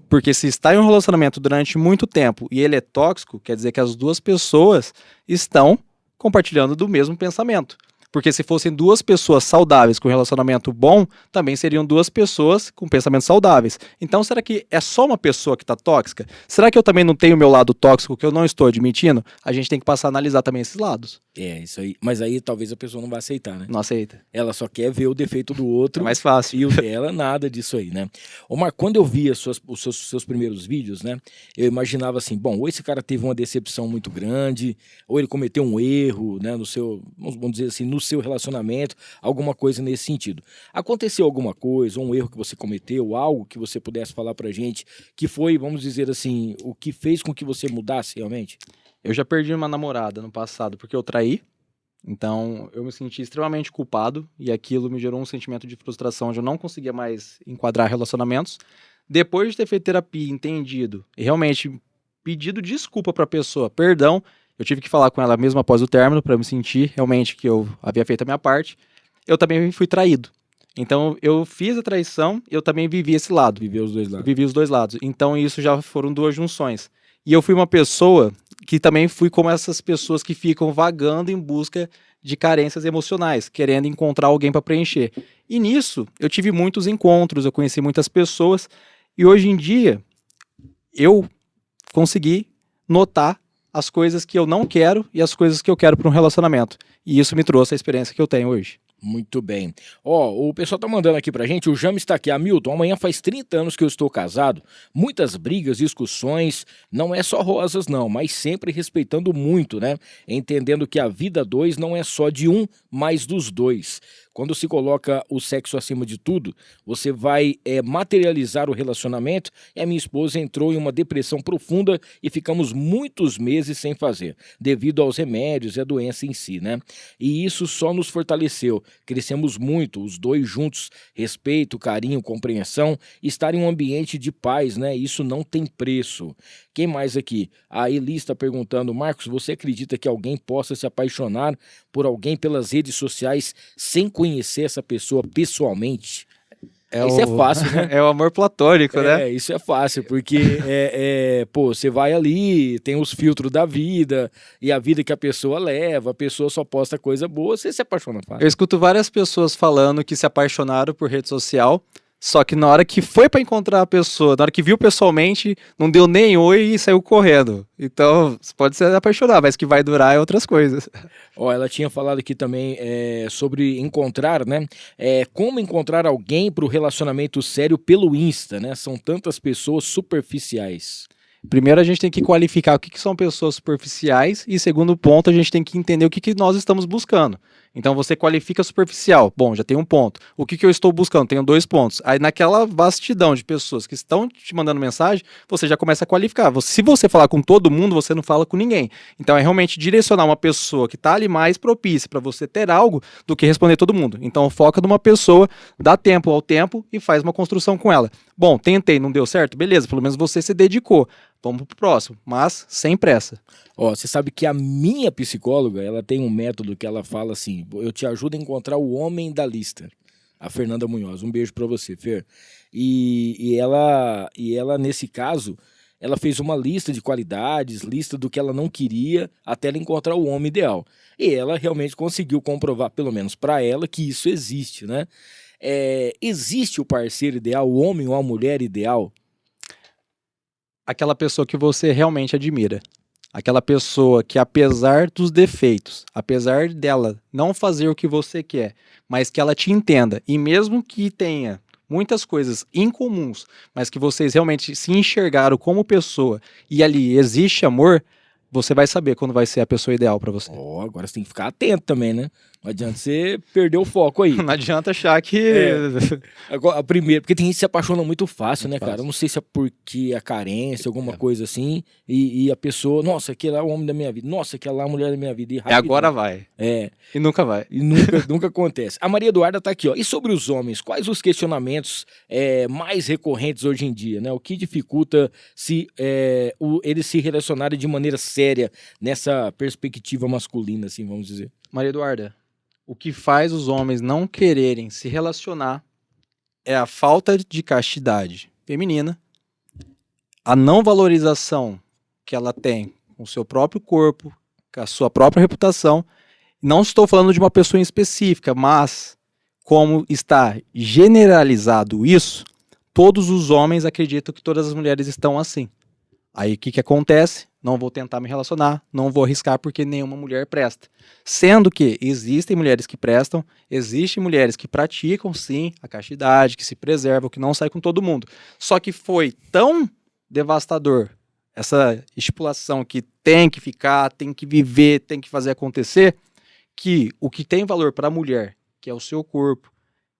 D: Porque se está em um relacionamento durante muito tempo e ele é tóxico, quer dizer que as duas pessoas estão compartilhando do mesmo pensamento. Porque se fossem duas pessoas saudáveis com um relacionamento bom, também seriam duas pessoas com pensamentos saudáveis. Então, será que é só uma pessoa que está tóxica? Será que eu também não tenho o meu lado tóxico que eu não estou admitindo? A gente tem que passar a analisar também esses lados.
C: Isso aí. Mas aí talvez a pessoa não vai aceitar, né?
D: Não aceita.
C: Ela só quer ver o defeito do outro.
D: É mais fácil.
C: E o dela, nada disso aí, né? Ô, Marco, quando eu via os seus primeiros vídeos, né? Eu imaginava assim, bom, ou esse cara teve uma decepção muito grande, ou ele cometeu um erro, né? No seu, vamos dizer assim, no seu relacionamento, alguma coisa nesse sentido. Aconteceu alguma coisa, um erro que você cometeu, algo que você pudesse falar pra gente, que foi, vamos dizer assim, o que fez com que você mudasse realmente?
D: Eu já perdi uma namorada no passado porque eu traí. Então, eu me senti extremamente culpado e aquilo me gerou um sentimento de frustração onde eu não conseguia mais enquadrar relacionamentos. Depois de ter feito terapia, entendido e realmente pedido desculpa para a pessoa, perdão, eu tive que falar com ela mesmo após o término para me sentir realmente que eu havia feito a minha parte. Eu também fui traído. Então, eu fiz a traição, eu também vivi esse lado.
C: Viveu os dois lados.
D: Vivi os dois lados. Então, isso já foram duas junções. E eu fui uma pessoa que também fui como essas pessoas que ficam vagando em busca de carências emocionais, querendo encontrar alguém para preencher. E nisso, eu tive muitos encontros, eu conheci muitas pessoas, e hoje em dia, eu consegui notar as coisas que eu não quero e as coisas que eu quero para um relacionamento. E isso me trouxe a experiência que eu tenho hoje.
C: Muito bem. O pessoal tá mandando aqui pra gente, o James está aqui. Hamilton, amanhã faz 30 anos que eu estou casado, muitas brigas, discussões, não é só rosas não, mas sempre respeitando muito, né? Entendendo que a vida a dois não é só de um, mas dos dois. Quando se coloca o sexo acima de tudo, você vai materializar o relacionamento. E a minha esposa entrou em uma depressão profunda e ficamos muitos meses sem fazer, devido aos remédios e a doença em si, né? E isso só nos fortaleceu. Crescemos muito, os dois juntos, respeito, carinho, compreensão, estar em um ambiente de paz, né? Isso não tem preço. Quem mais aqui? A Eli está perguntando, Marcos, você acredita que alguém possa se apaixonar por alguém pelas redes sociais sem conhecer essa pessoa pessoalmente? Isso é fácil, né?
D: É o amor platônico, né?
C: Isso é fácil, porque pô, você vai ali, tem os filtros da vida, e a vida que a pessoa leva, a pessoa só posta coisa boa, você se apaixona fácil.
D: Eu escuto várias pessoas falando que se apaixonaram por rede social, só que na hora que foi pra encontrar a pessoa, na hora que viu pessoalmente, não deu nem oi e saiu correndo. Então, você pode se apaixonar, mas que vai durar é outras coisas.
C: Ela tinha falado aqui também sobre encontrar, né? Como encontrar alguém pro relacionamento sério pelo Insta, né? São tantas pessoas superficiais.
D: Primeiro, a gente tem que qualificar o que são pessoas superficiais e, segundo ponto, a gente tem que entender o que nós estamos buscando. Então, você qualifica superficial. Bom, já tem um ponto. O que eu estou buscando? Tenho 2 pontos. Aí, naquela vastidão de pessoas que estão te mandando mensagem, você já começa a qualificar. Se você falar com todo mundo, você não fala com ninguém. Então, é realmente direcionar uma pessoa que está ali mais propícia para você ter algo do que responder todo mundo. Então, foca numa pessoa, dá tempo ao tempo e faz uma construção com ela. Bom, tentei, não deu certo? Beleza, pelo menos você se dedicou. Vamos pro próximo, mas sem pressa.
C: Você sabe que a minha psicóloga, ela tem um método que ela fala assim, eu te ajudo a encontrar o homem da lista. A Fernanda Munhoz, um beijo pra você, Fer. E ela, nesse caso, ela fez uma lista de qualidades, lista do que ela não queria, até ela encontrar o homem ideal. E ela realmente conseguiu comprovar, pelo menos pra ela, que isso existe, né? Existe o parceiro ideal, o homem ou a mulher ideal?
D: Aquela pessoa que você realmente admira. Aquela pessoa que, apesar dos defeitos, apesar dela não fazer o que você quer, mas que ela te entenda, e mesmo que tenha muitas coisas incomuns, mas que vocês realmente se enxergaram como pessoa e ali existe amor, você vai saber quando vai ser a pessoa ideal pra você.
C: Agora você tem que ficar atento também, né? Não adianta você perder o foco aí.
D: Não adianta achar que...
C: Agora, primeiro, porque tem gente que se apaixona muito fácil, né,
D: fácil.
C: cara? Eu não sei se é porque a carência, alguma coisa assim, e a pessoa, nossa, aquele lá é o homem da minha vida, nossa, aquela lá é a mulher da minha vida. E
D: agora vai. E nunca vai.
C: E nunca acontece. A Maria Eduarda tá aqui, ó. E sobre os homens, quais os questionamentos mais recorrentes hoje em dia, né? O que dificulta eles se relacionarem de maneira séria nessa perspectiva masculina, assim, vamos dizer?
D: Maria Eduarda, o que faz os homens não quererem se relacionar é a falta de castidade feminina, a não valorização que ela tem com o seu próprio corpo, com a sua própria reputação. Não estou falando de uma pessoa em específica, mas como está generalizado isso, todos os homens acreditam que todas as mulheres estão assim. Aí o que acontece? Não vou tentar me relacionar, não vou arriscar porque nenhuma mulher presta. Sendo que existem mulheres que prestam, existem mulheres que praticam sim a castidade, que se preservam, que não saem com todo mundo. Só que foi tão devastador essa estipulação que tem que ficar, tem que viver, tem que fazer acontecer, que o que tem valor para a mulher, que é o seu corpo,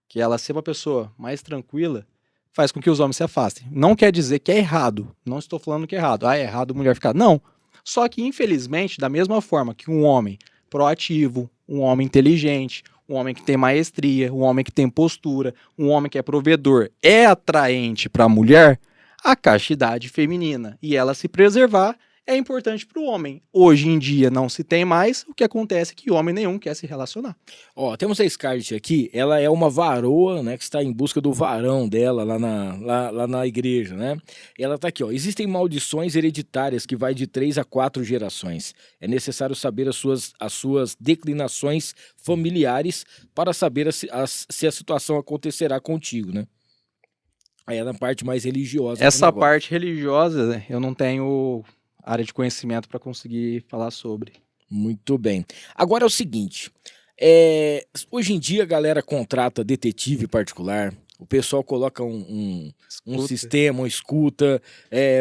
D: que ela ser uma pessoa mais tranquila, faz com que os homens se afastem. Não quer dizer que é errado. Não estou falando que é errado. É errado mulher ficar. Não. Só que, infelizmente, da mesma forma que um homem proativo, um homem inteligente, um homem que tem maestria, um homem que tem postura, um homem que é provedor, é atraente para a mulher, a castidade feminina e ela se preservar é importante para o homem. Hoje em dia não se tem mais, o que acontece é que homem nenhum quer se relacionar.
C: Ó, temos a Scarlett aqui, ela é uma varoa, né, que está em busca do varão dela lá na igreja, né? Ela tá aqui, ó, existem maldições hereditárias que vai de 3 a 4 gerações. É necessário saber as suas declinações familiares para saber se a situação acontecerá contigo, né? Aí é na parte mais religiosa.
D: Essa parte religiosa, eu não tenho área de conhecimento para conseguir falar sobre.
C: Muito bem. Agora é o seguinte, hoje em dia a galera contrata detetive particular, o pessoal coloca um sistema, escuta,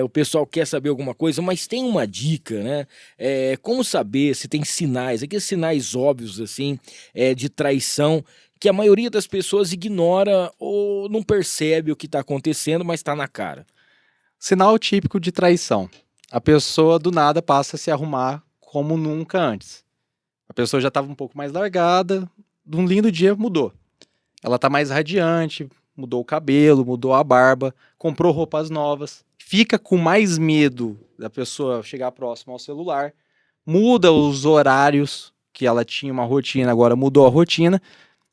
C: o pessoal quer saber alguma coisa, mas tem uma dica, né? Como saber se tem sinais, aqueles sinais óbvios assim, de traição, que a maioria das pessoas ignora ou não percebe o que está acontecendo, mas está na cara.
D: Sinal típico de traição. A pessoa do nada passa a se arrumar como nunca antes. A pessoa já estava um pouco mais largada, de um lindo dia mudou. Ela está mais radiante, mudou o cabelo, mudou a barba, comprou roupas novas, fica com mais medo da pessoa chegar próximo ao celular, muda os horários, que ela tinha uma rotina, agora mudou a rotina.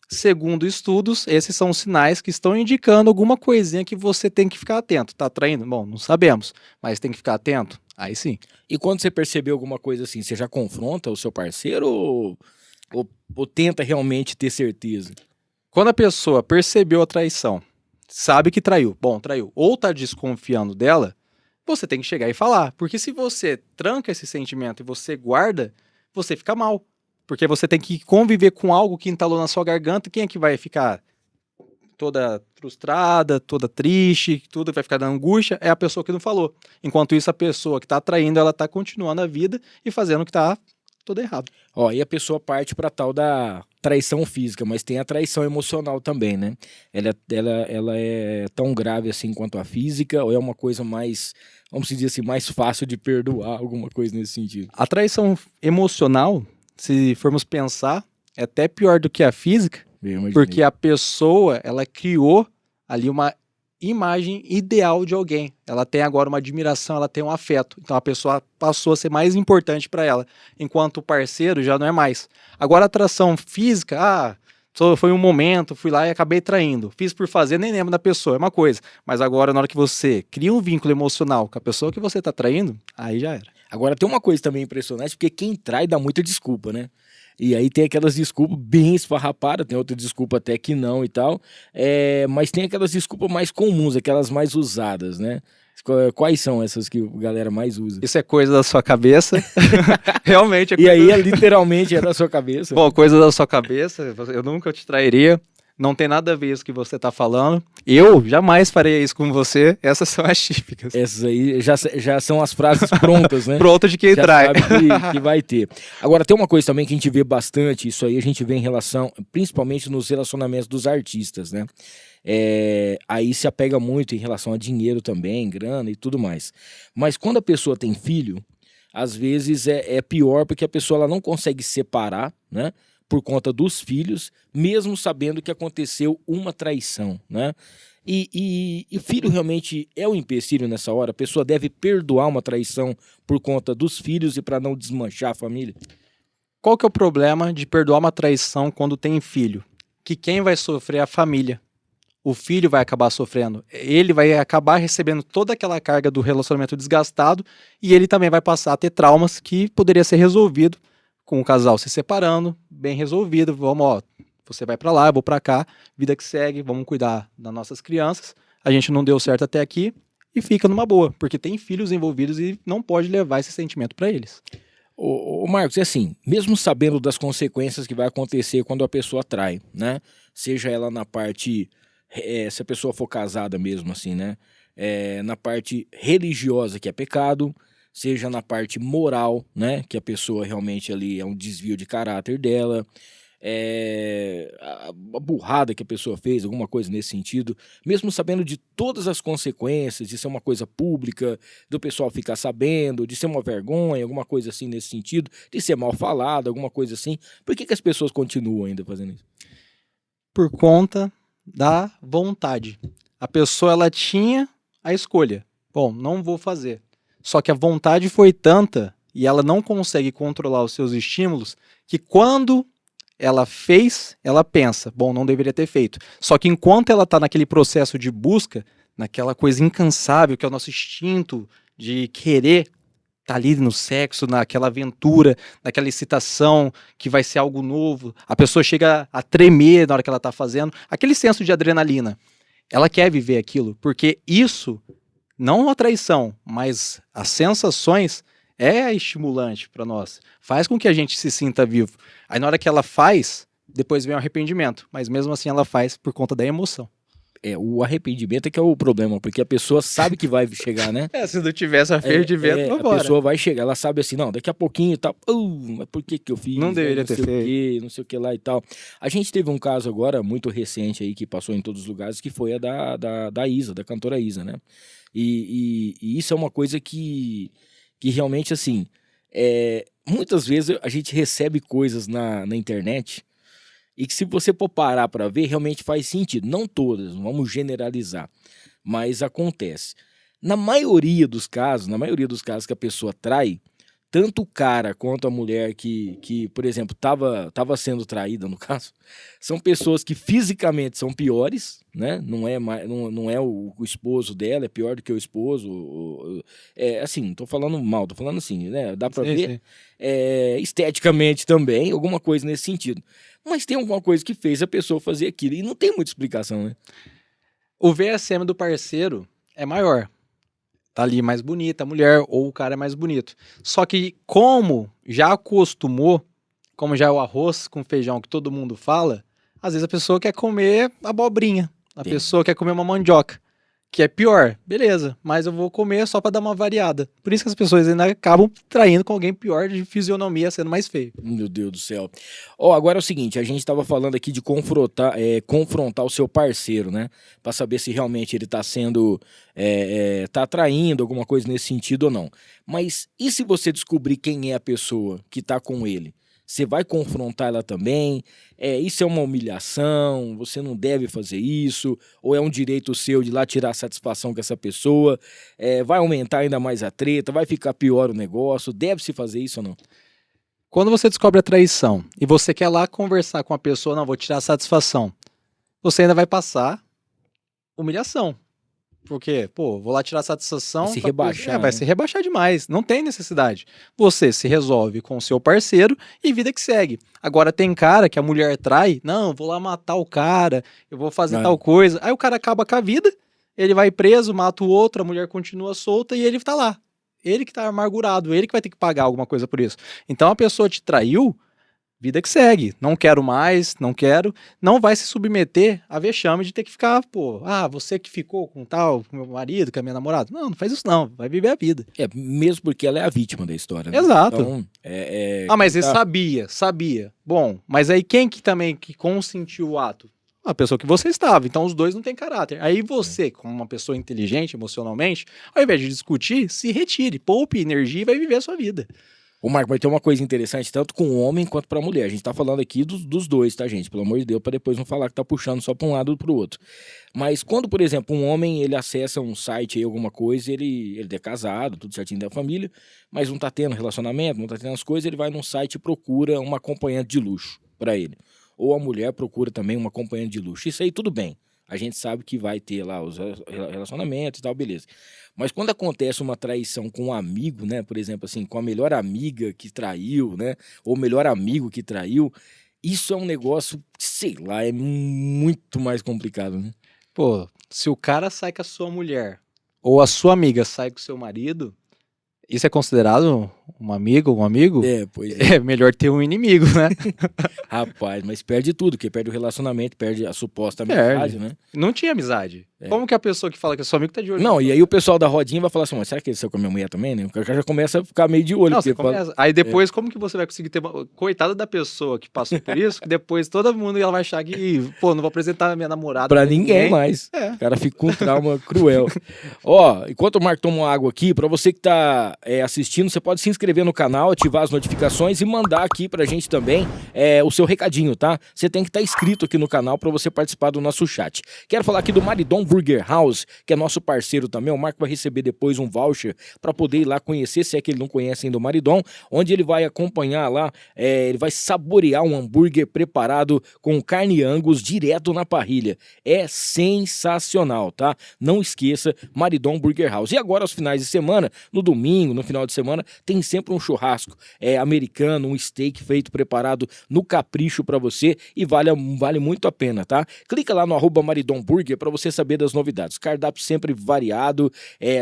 D: Segundo estudos, esses são os sinais que estão indicando alguma coisinha que você tem que ficar atento. Tá traindo? Bom, não sabemos, mas tem que ficar atento? Aí sim.
C: E quando você percebeu alguma coisa assim, você já confronta o seu parceiro ou tenta realmente ter certeza?
D: Quando a pessoa percebeu a traição, sabe que traiu, bom, traiu, ou tá desconfiando dela, você tem que chegar e falar. Porque se você tranca esse sentimento e você guarda, você fica mal. Porque você tem que conviver com algo que entalou na sua garganta. Quem é que vai ficar toda frustrada, toda triste, tudo vai ficar dando angústia? É a pessoa que não falou. Enquanto isso, a pessoa que está traindo, ela está continuando a vida e fazendo o que está tudo errado.
C: Ó, e a pessoa parte para tal da traição física, mas tem a traição emocional também, né? Ela é tão grave assim quanto a física, ou é uma coisa mais, vamos dizer assim, mais fácil de perdoar, alguma coisa nesse sentido?
D: A traição emocional, se formos pensar, é até pior do que a física, porque a pessoa, ela criou ali uma imagem ideal de alguém. Ela tem agora uma admiração, ela tem um afeto. Então a pessoa passou a ser mais importante para ela, enquanto o parceiro já não é mais. Agora a atração física, foi um momento, fui lá e acabei traindo. Fiz por fazer, nem lembro da pessoa, é uma coisa. Mas agora, na hora que você cria um vínculo emocional com a pessoa que você tá traindo, aí já era.
C: Agora tem uma coisa também impressionante, porque quem trai dá muita desculpa, né? E aí tem aquelas desculpas bem esfarrapadas, tem outra desculpa até que não e tal, mas tem aquelas desculpas mais comuns, aquelas mais usadas, né? Quais são essas que a galera mais usa?
D: Isso é coisa da sua cabeça. Realmente é coisa...
C: E aí literalmente é da sua cabeça.
D: Bom, coisa da sua cabeça, eu nunca te trairia. Não tem nada a ver isso que você está falando. Eu jamais faria isso com você. Essas são as típicas.
C: Essas aí já são as frases prontas, né?
D: Pronto de quem
C: já
D: trai.
C: Sabe que vai ter. Agora, tem uma coisa também que a gente vê bastante, isso aí a gente vê em relação, principalmente nos relacionamentos dos artistas, né? Aí se apega muito em relação a dinheiro também, grana e tudo mais. Mas quando a pessoa tem filho, às vezes é pior porque a pessoa ela não consegue separar, né? Por conta dos filhos, mesmo sabendo que aconteceu uma traição, né? E filho realmente é um empecilho nessa hora? A pessoa deve perdoar uma traição por conta dos filhos e para não desmanchar a família?
D: Qual que é o problema de perdoar uma traição quando tem filho? Que quem vai sofrer é a família. O filho vai acabar sofrendo. Ele vai acabar recebendo toda aquela carga do relacionamento desgastado e ele também vai passar a ter traumas que poderia ser resolvido com o casal se separando, bem resolvido, vamos, você vai pra lá, eu vou pra cá, vida que segue, vamos cuidar das nossas crianças, a gente não deu certo até aqui, e fica numa boa, porque tem filhos envolvidos e não pode levar esse sentimento para eles.
C: Ô Marcos, é assim, mesmo sabendo das consequências que vai acontecer quando a pessoa trai, né? Seja ela na parte, se a pessoa for casada mesmo, assim, né? Na parte religiosa, que é pecado, seja na parte moral, né? Que a pessoa realmente ali é um desvio de caráter dela, a burrada que a pessoa fez, alguma coisa nesse sentido, mesmo sabendo de todas as consequências, de ser uma coisa pública, do pessoal ficar sabendo, de ser uma vergonha, alguma coisa assim nesse sentido, de ser mal falado, alguma coisa assim, por que as pessoas continuam ainda fazendo isso?
D: Por conta da vontade. A pessoa, ela tinha a escolha. Bom, não vou fazer. Só que a vontade foi tanta e ela não consegue controlar os seus estímulos que quando ela fez, ela pensa, bom, não deveria ter feito. Só que enquanto ela está naquele processo de busca, naquela coisa incansável que é o nosso instinto de querer estar ali no sexo, naquela aventura, naquela excitação que vai ser algo novo, a pessoa chega a tremer na hora que ela está fazendo, aquele senso de adrenalina. Ela quer viver aquilo, porque isso, não a traição, mas as sensações é estimulante para nós. Faz com que a gente se sinta vivo. Aí na hora que ela faz, depois vem o arrependimento. Mas mesmo assim ela faz por conta da emoção.
C: O arrependimento é que é o problema, porque a pessoa sabe que vai chegar, né?
D: Se não tivesse arrependimento,
C: a pessoa vai chegar, ela sabe assim, não, daqui a pouquinho e tal, mas por que eu fiz?
D: Não deveria ter feito.
C: Não sei o que lá e tal. A gente teve um caso agora, muito recente aí, que passou em todos os lugares, que foi a da Isa, da cantora Isa, né? E isso é uma coisa que realmente, assim, muitas vezes a gente recebe coisas na internet e que se você for parar para ver, realmente faz sentido. Não todas, não vamos generalizar, mas acontece. Na maioria dos casos que a pessoa trai, tanto o cara quanto a mulher que por exemplo, tava sendo traída, no caso, são pessoas que fisicamente são piores, né? Não é o esposo dela, é pior do que o esposo. Assim, não tô falando mal, tô falando assim, né? Dá pra ver.
D: Sim.
C: Esteticamente também, alguma coisa nesse sentido. Mas tem alguma coisa que fez a pessoa fazer aquilo e não tem muita explicação, né?
D: O VSM do parceiro é maior. Tá ali mais bonita a mulher ou o cara é mais bonito. Só que como já acostumou, como já é o arroz com feijão que todo mundo fala, às vezes a pessoa quer comer abobrinha, a
C: Sim.
D: pessoa quer comer uma mandioca, que é pior, beleza, mas eu vou comer só pra dar uma variada. Por isso que as pessoas ainda acabam traindo com alguém pior de fisionomia, sendo mais feio.
C: Meu Deus do céu. Agora é o seguinte, a gente estava falando aqui de confrontar o seu parceiro, né? Pra saber se realmente ele tá sendo, tá atraindo alguma coisa nesse sentido ou não. Mas e se você descobrir quem é a pessoa que tá com ele? Você vai confrontar ela também? Isso é uma humilhação? Você não deve fazer isso? Ou é um direito seu de ir lá tirar satisfação com essa pessoa? Vai aumentar ainda mais a treta? Vai ficar pior o negócio? Deve-se fazer isso ou não?
D: Quando você descobre a traição e você quer lá conversar com a pessoa, não, vou tirar a satisfação, você ainda vai passar humilhação. Porque, vou lá tirar a satisfação.
C: Vai se rebaixar,
D: vai
C: né?
D: se rebaixar demais. Não tem necessidade. Você se resolve com o seu parceiro e vida que segue. Agora tem cara que a mulher trai. Não, vou lá matar o cara, eu vou fazer tal coisa. Aí o cara acaba com a vida, ele vai preso, mata o outro, a mulher continua solta e ele tá lá. Ele que tá amargurado, ele que vai ter que pagar alguma coisa por isso. Então a pessoa te traiu, vida que segue. Não quero mais, não quero. Não vai se submeter a vexame de ter que ficar, você que ficou com tal, com meu marido, com a minha namorada. Não faz isso não. Vai viver a vida.
C: Mesmo porque ela é a vítima da história, né?
D: Exato.
C: Então,
D: mas ele sabia. Bom, mas aí quem que consentiu o ato? A pessoa que você estava. Então os dois não têm caráter. Aí você, como uma pessoa inteligente emocionalmente, ao invés de discutir, se retire, poupe energia e vai viver a sua vida.
C: Ô Marco, mas tem uma coisa interessante, tanto com o homem quanto pra mulher. A gente tá falando aqui dos dois, tá, gente? Pelo amor de Deus, pra depois não falar que tá puxando só pra um lado ou pro outro. Mas quando, por exemplo, um homem, ele acessa um site aí, alguma coisa, ele é casado, tudo certinho da família, mas não tá tendo relacionamento, não tá tendo as coisas, ele vai num site e procura uma acompanhante de luxo pra ele. Ou a mulher procura também uma acompanhante de luxo. Isso aí tudo bem. A gente sabe que vai ter lá os relacionamentos e tal, beleza. Mas quando acontece uma traição com um amigo, né? Por exemplo, assim, com a melhor amiga que traiu, né? Ou o melhor amigo que traiu, isso é um negócio, sei lá, é muito mais complicado, né?
D: Se o cara sai com a sua mulher, ou a sua amiga sai com o seu marido, isso é considerado um amigo, um amigo?
C: Pois é.
D: É melhor ter um inimigo, né?
C: Rapaz, mas perde tudo, porque perde o relacionamento, perde a suposta
D: Perde.
C: amizade, né?
D: Não tinha amizade. Como que a pessoa que fala que é seu amigo tá de olho?
C: Não, e aí o pessoal da rodinha vai falar assim, mas será que ele saiu com a minha mulher também, né? O cara já começa a ficar meio de olho.
D: Não,
C: porque
D: você começa. Aí depois, como que você vai conseguir ter uma... Coitada da pessoa que passou por isso, que depois todo mundo ela vai achar que, pô, não vou apresentar a minha namorada
C: Pra ninguém mais.
D: É.
C: O cara fica com um trauma cruel. Ó, enquanto o Marco toma uma água aqui, pra você que tá assistindo, você pode se inscrever no canal, ativar as notificações e mandar aqui pra gente também o seu recadinho, tá? Você tem que estar inscrito aqui no canal pra você participar do nosso chat. Quero falar aqui do Maridon Burger House, que é nosso parceiro também. O Marco vai receber depois um voucher pra poder ir lá conhecer, se é que ele não conhece ainda o Maridon, onde ele vai acompanhar lá, ele vai saborear um hambúrguer preparado com carne Angus direto na parrilha. É sensacional, tá? Não esqueça, Maridon Burger House. E agora, aos finais de semana, no domingo, no final de semana, tem sempre um churrasco americano, um steak feito, preparado no capricho pra você e vale muito a pena, tá? Clica lá no @Maridon Burger pra você saber das novidades. Cardápio sempre variado.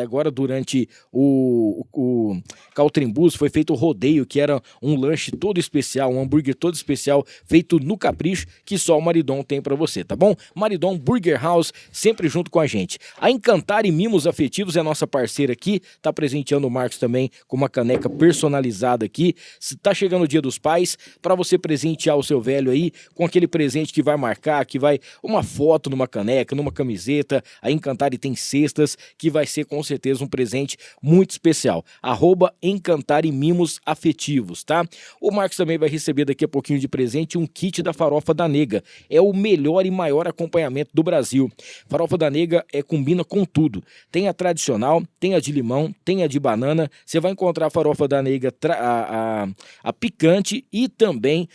C: Agora, durante o Caltrimbus, foi feito o rodeio, que era um lanche todo especial, um hambúrguer todo especial, feito no capricho, que só o Maridon tem pra você, tá bom? Maridon Burger House, sempre junto com a gente. A Encantar e Mimos Afetivos é nossa parceira aqui, tá presenteando o Marcos também com uma caneca personalizada aqui. Tá chegando o Dia dos Pais, pra você presentear o seu velho aí, com aquele presente que vai marcar, que vai uma foto numa caneca, numa camiseta. A Encantar e tem cestas, que vai ser com certeza um presente muito especial. @Encantar e Mimos Afetivos, tá? O Marcos também vai receber daqui a pouquinho de presente um kit da Farofa da Nega. É o melhor e maior acompanhamento do Brasil. Farofa da Nega combina com tudo. Tem a tradicional, tem a de limão, tem a de banana. Você vai encontrar a Farofa da Nega, a picante e também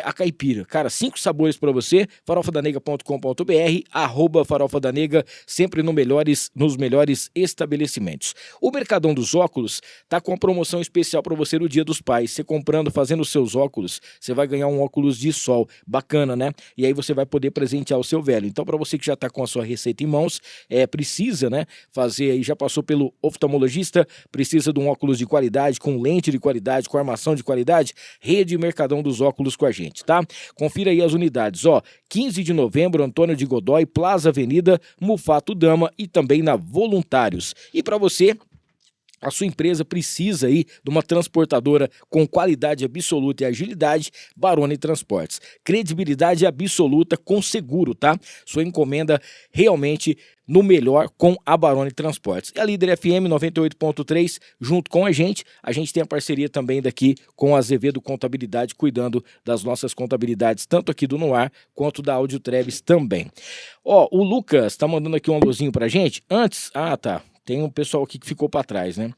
C: a caipira. Cara, 5 sabores para você. farofadanega.com.br, @Farofa da Nega, sempre nos melhores estabelecimentos. O Mercadão dos Óculos tá com uma promoção especial para você no Dia dos Pais. Você comprando, fazendo os seus óculos, você vai ganhar um óculos de sol. Bacana, né? E aí você vai poder presentear o seu velho. Então, para você que já tá com a sua receita em mãos, precisa, né, fazer aí, já passou pelo oftalmologista, precisa de um óculos de qualidade, com lente de qualidade, com armação de qualidade, Rede Mercadão dos Óculos com a gente, tá? Confira aí as unidades, 15 de novembro, Antônio de Godói, Plaza Avenida, Mufato Dama e também na Voluntários. E para você, a sua empresa precisa aí de uma transportadora com qualidade absoluta e agilidade, Baroni Transportes. Credibilidade absoluta com seguro, tá? Sua encomenda realmente no melhor com a Baroni Transportes. E a Líder FM 98.3, junto com a gente tem a parceria também daqui com a Azevedo Contabilidade, cuidando das nossas contabilidades, tanto aqui do Noar, quanto da Áudio Treves também. O Lucas tá mandando aqui um alôzinho pra gente. Antes, tá, tem um pessoal aqui que ficou pra trás, né?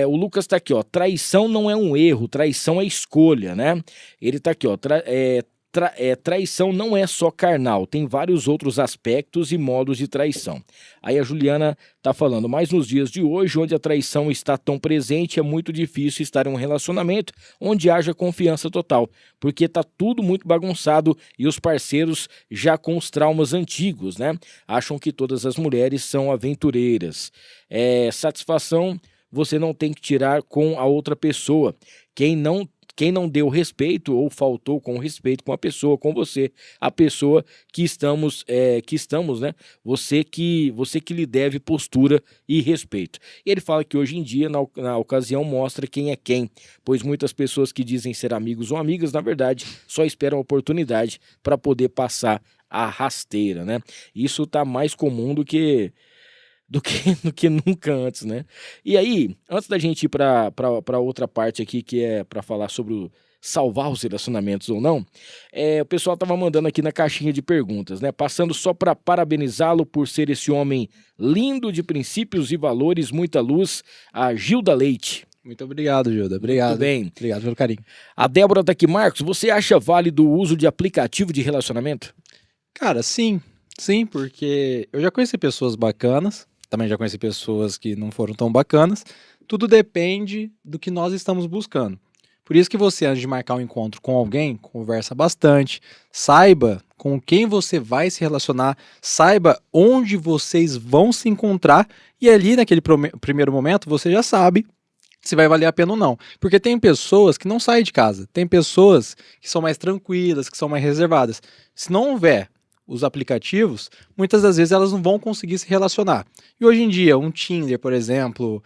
C: O Lucas tá aqui, traição não é um erro, traição é escolha, né? Ele tá aqui, traição não é só carnal, tem vários outros aspectos e modos de traição. Aí a Juliana tá falando, mas nos dias de hoje, onde a traição está tão presente, é muito difícil estar em um relacionamento onde haja confiança total, porque tá tudo muito bagunçado e os parceiros já com os traumas antigos, né? Acham que todas as mulheres são aventureiras. Satisfação você não tem que tirar com a outra pessoa. Quem não deu respeito ou faltou com respeito com a pessoa, com você, a pessoa que estamos, né? Você que lhe deve postura e respeito. E ele fala que hoje em dia, na ocasião, mostra quem é quem, pois muitas pessoas que dizem ser amigos ou amigas, na verdade, só esperam a oportunidade para poder passar a rasteira, né? Isso tá mais comum do que nunca antes, né? E aí, antes da gente ir para outra parte aqui, que é para falar sobre salvar os relacionamentos ou não, o pessoal tava mandando aqui na caixinha de perguntas, né? Passando só para parabenizá-lo por ser esse homem lindo de princípios e valores, muita luz, a Gilda Leite.
D: Muito obrigado, Gilda. Obrigado.
C: Muito bem.
D: Obrigado pelo carinho.
C: A Débora tá aqui. Marcos, você acha válido o uso de aplicativo de relacionamento?
D: Cara, sim. Sim, porque eu já conheci pessoas bacanas, também já conheci pessoas que não foram tão bacanas. Tudo depende do que nós estamos buscando. Por isso que você, antes de marcar um encontro com alguém, conversa bastante, saiba com quem você vai se relacionar, saiba onde vocês vão se encontrar e ali naquele primeiro momento você já sabe se vai valer a pena ou não. Porque tem pessoas que não saem de casa, tem pessoas que são mais tranquilas, que são mais reservadas. Se não houver os aplicativos, muitas das vezes elas não vão conseguir se relacionar. E hoje em dia, um Tinder, por exemplo,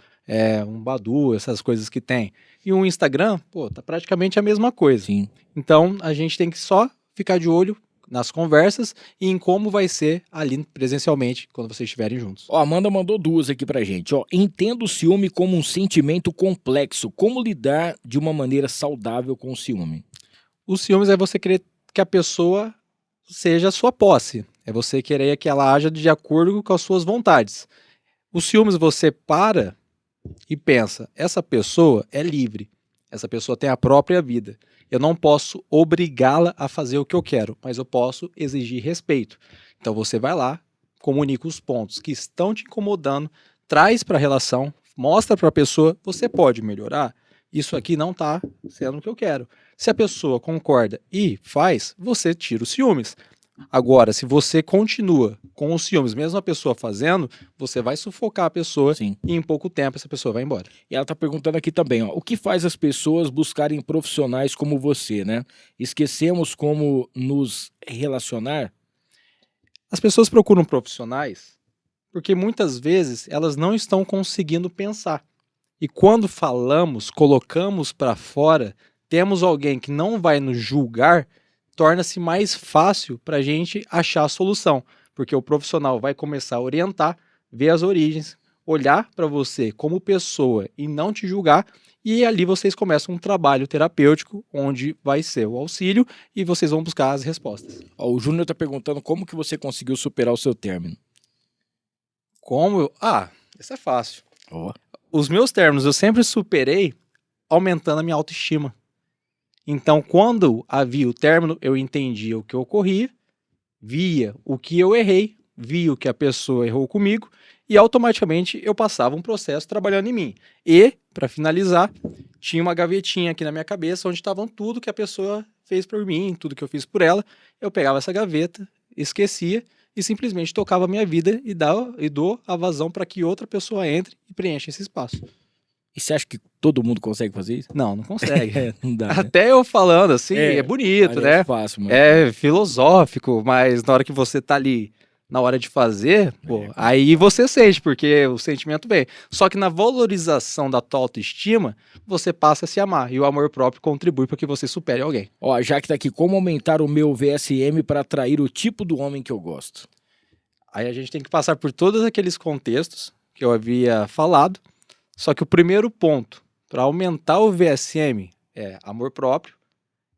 D: um Badoo, essas coisas que tem, e um Instagram, tá praticamente a mesma coisa.
C: Sim.
D: Então, a gente tem que só ficar de olho nas conversas e em como vai ser ali presencialmente quando vocês estiverem juntos.
C: Ó, Amanda mandou duas aqui pra gente. Ó, entendo o ciúme como um sentimento complexo. Como lidar de uma maneira saudável com o ciúme?
D: O ciúmes é você querer que a pessoa seja a sua posse. É você querer que ela haja de acordo com as suas vontades. O ciúmes você para e pensa, essa pessoa é livre. Essa pessoa tem a própria vida. Eu não posso obrigá-la a fazer o que eu quero, mas eu posso exigir respeito. Então você vai lá, comunica os pontos que estão te incomodando, traz para a relação, mostra para a pessoa, você pode melhorar. Isso aqui não está sendo o que eu quero. Se a pessoa concorda e faz, você tira os ciúmes. Agora, se você continua com os ciúmes, mesmo a pessoa fazendo, você vai sufocar a pessoa.
C: Sim.
D: E em pouco tempo essa pessoa vai embora.
C: E ela tá perguntando aqui também, ó, o que faz as pessoas buscarem profissionais como você, né? Esquecemos como nos relacionar?
D: As pessoas procuram profissionais porque muitas vezes elas não estão conseguindo pensar. E quando falamos, colocamos para fora, temos alguém que não vai nos julgar, torna-se mais fácil para a gente achar a solução, porque o profissional vai começar a orientar, ver as origens, olhar para você como pessoa e não te julgar, e ali vocês começam um trabalho terapêutico, onde vai ser o auxílio e vocês vão buscar as respostas.
C: Ó, o Júnior tá perguntando como que você conseguiu superar o seu término.
D: Como? Isso é fácil.
C: Ó.
D: Os meus términos eu sempre superei aumentando a minha autoestima. Então, quando havia o término, eu entendia o que ocorria, via o que eu errei, via o que a pessoa errou comigo e automaticamente eu passava um processo trabalhando em mim. E, para finalizar, tinha uma gavetinha aqui na minha cabeça onde estavam tudo que a pessoa fez por mim, tudo que eu fiz por ela. Eu pegava essa gaveta, esquecia e simplesmente tocava a minha vida e dou a vazão para que outra pessoa entre e preencha esse espaço.
C: E você acha que todo mundo consegue fazer isso?
D: Não consegue.
C: Não dá, né?
D: Até eu falando assim, é bonito, né?
C: É fácil, mas...
D: É filosófico, mas na hora que você tá ali, na hora de fazer, aí você sente, porque o sentimento vem. Só que na valorização da tua autoestima, você passa a se amar. E o amor próprio contribui para que você supere alguém.
C: Ó, a Jaque tá aqui, como aumentar o meu VSM para atrair o tipo do homem que eu gosto?
D: Aí a gente tem que passar por todos aqueles contextos que eu havia falado. Só que o primeiro ponto para aumentar o VSM é amor próprio,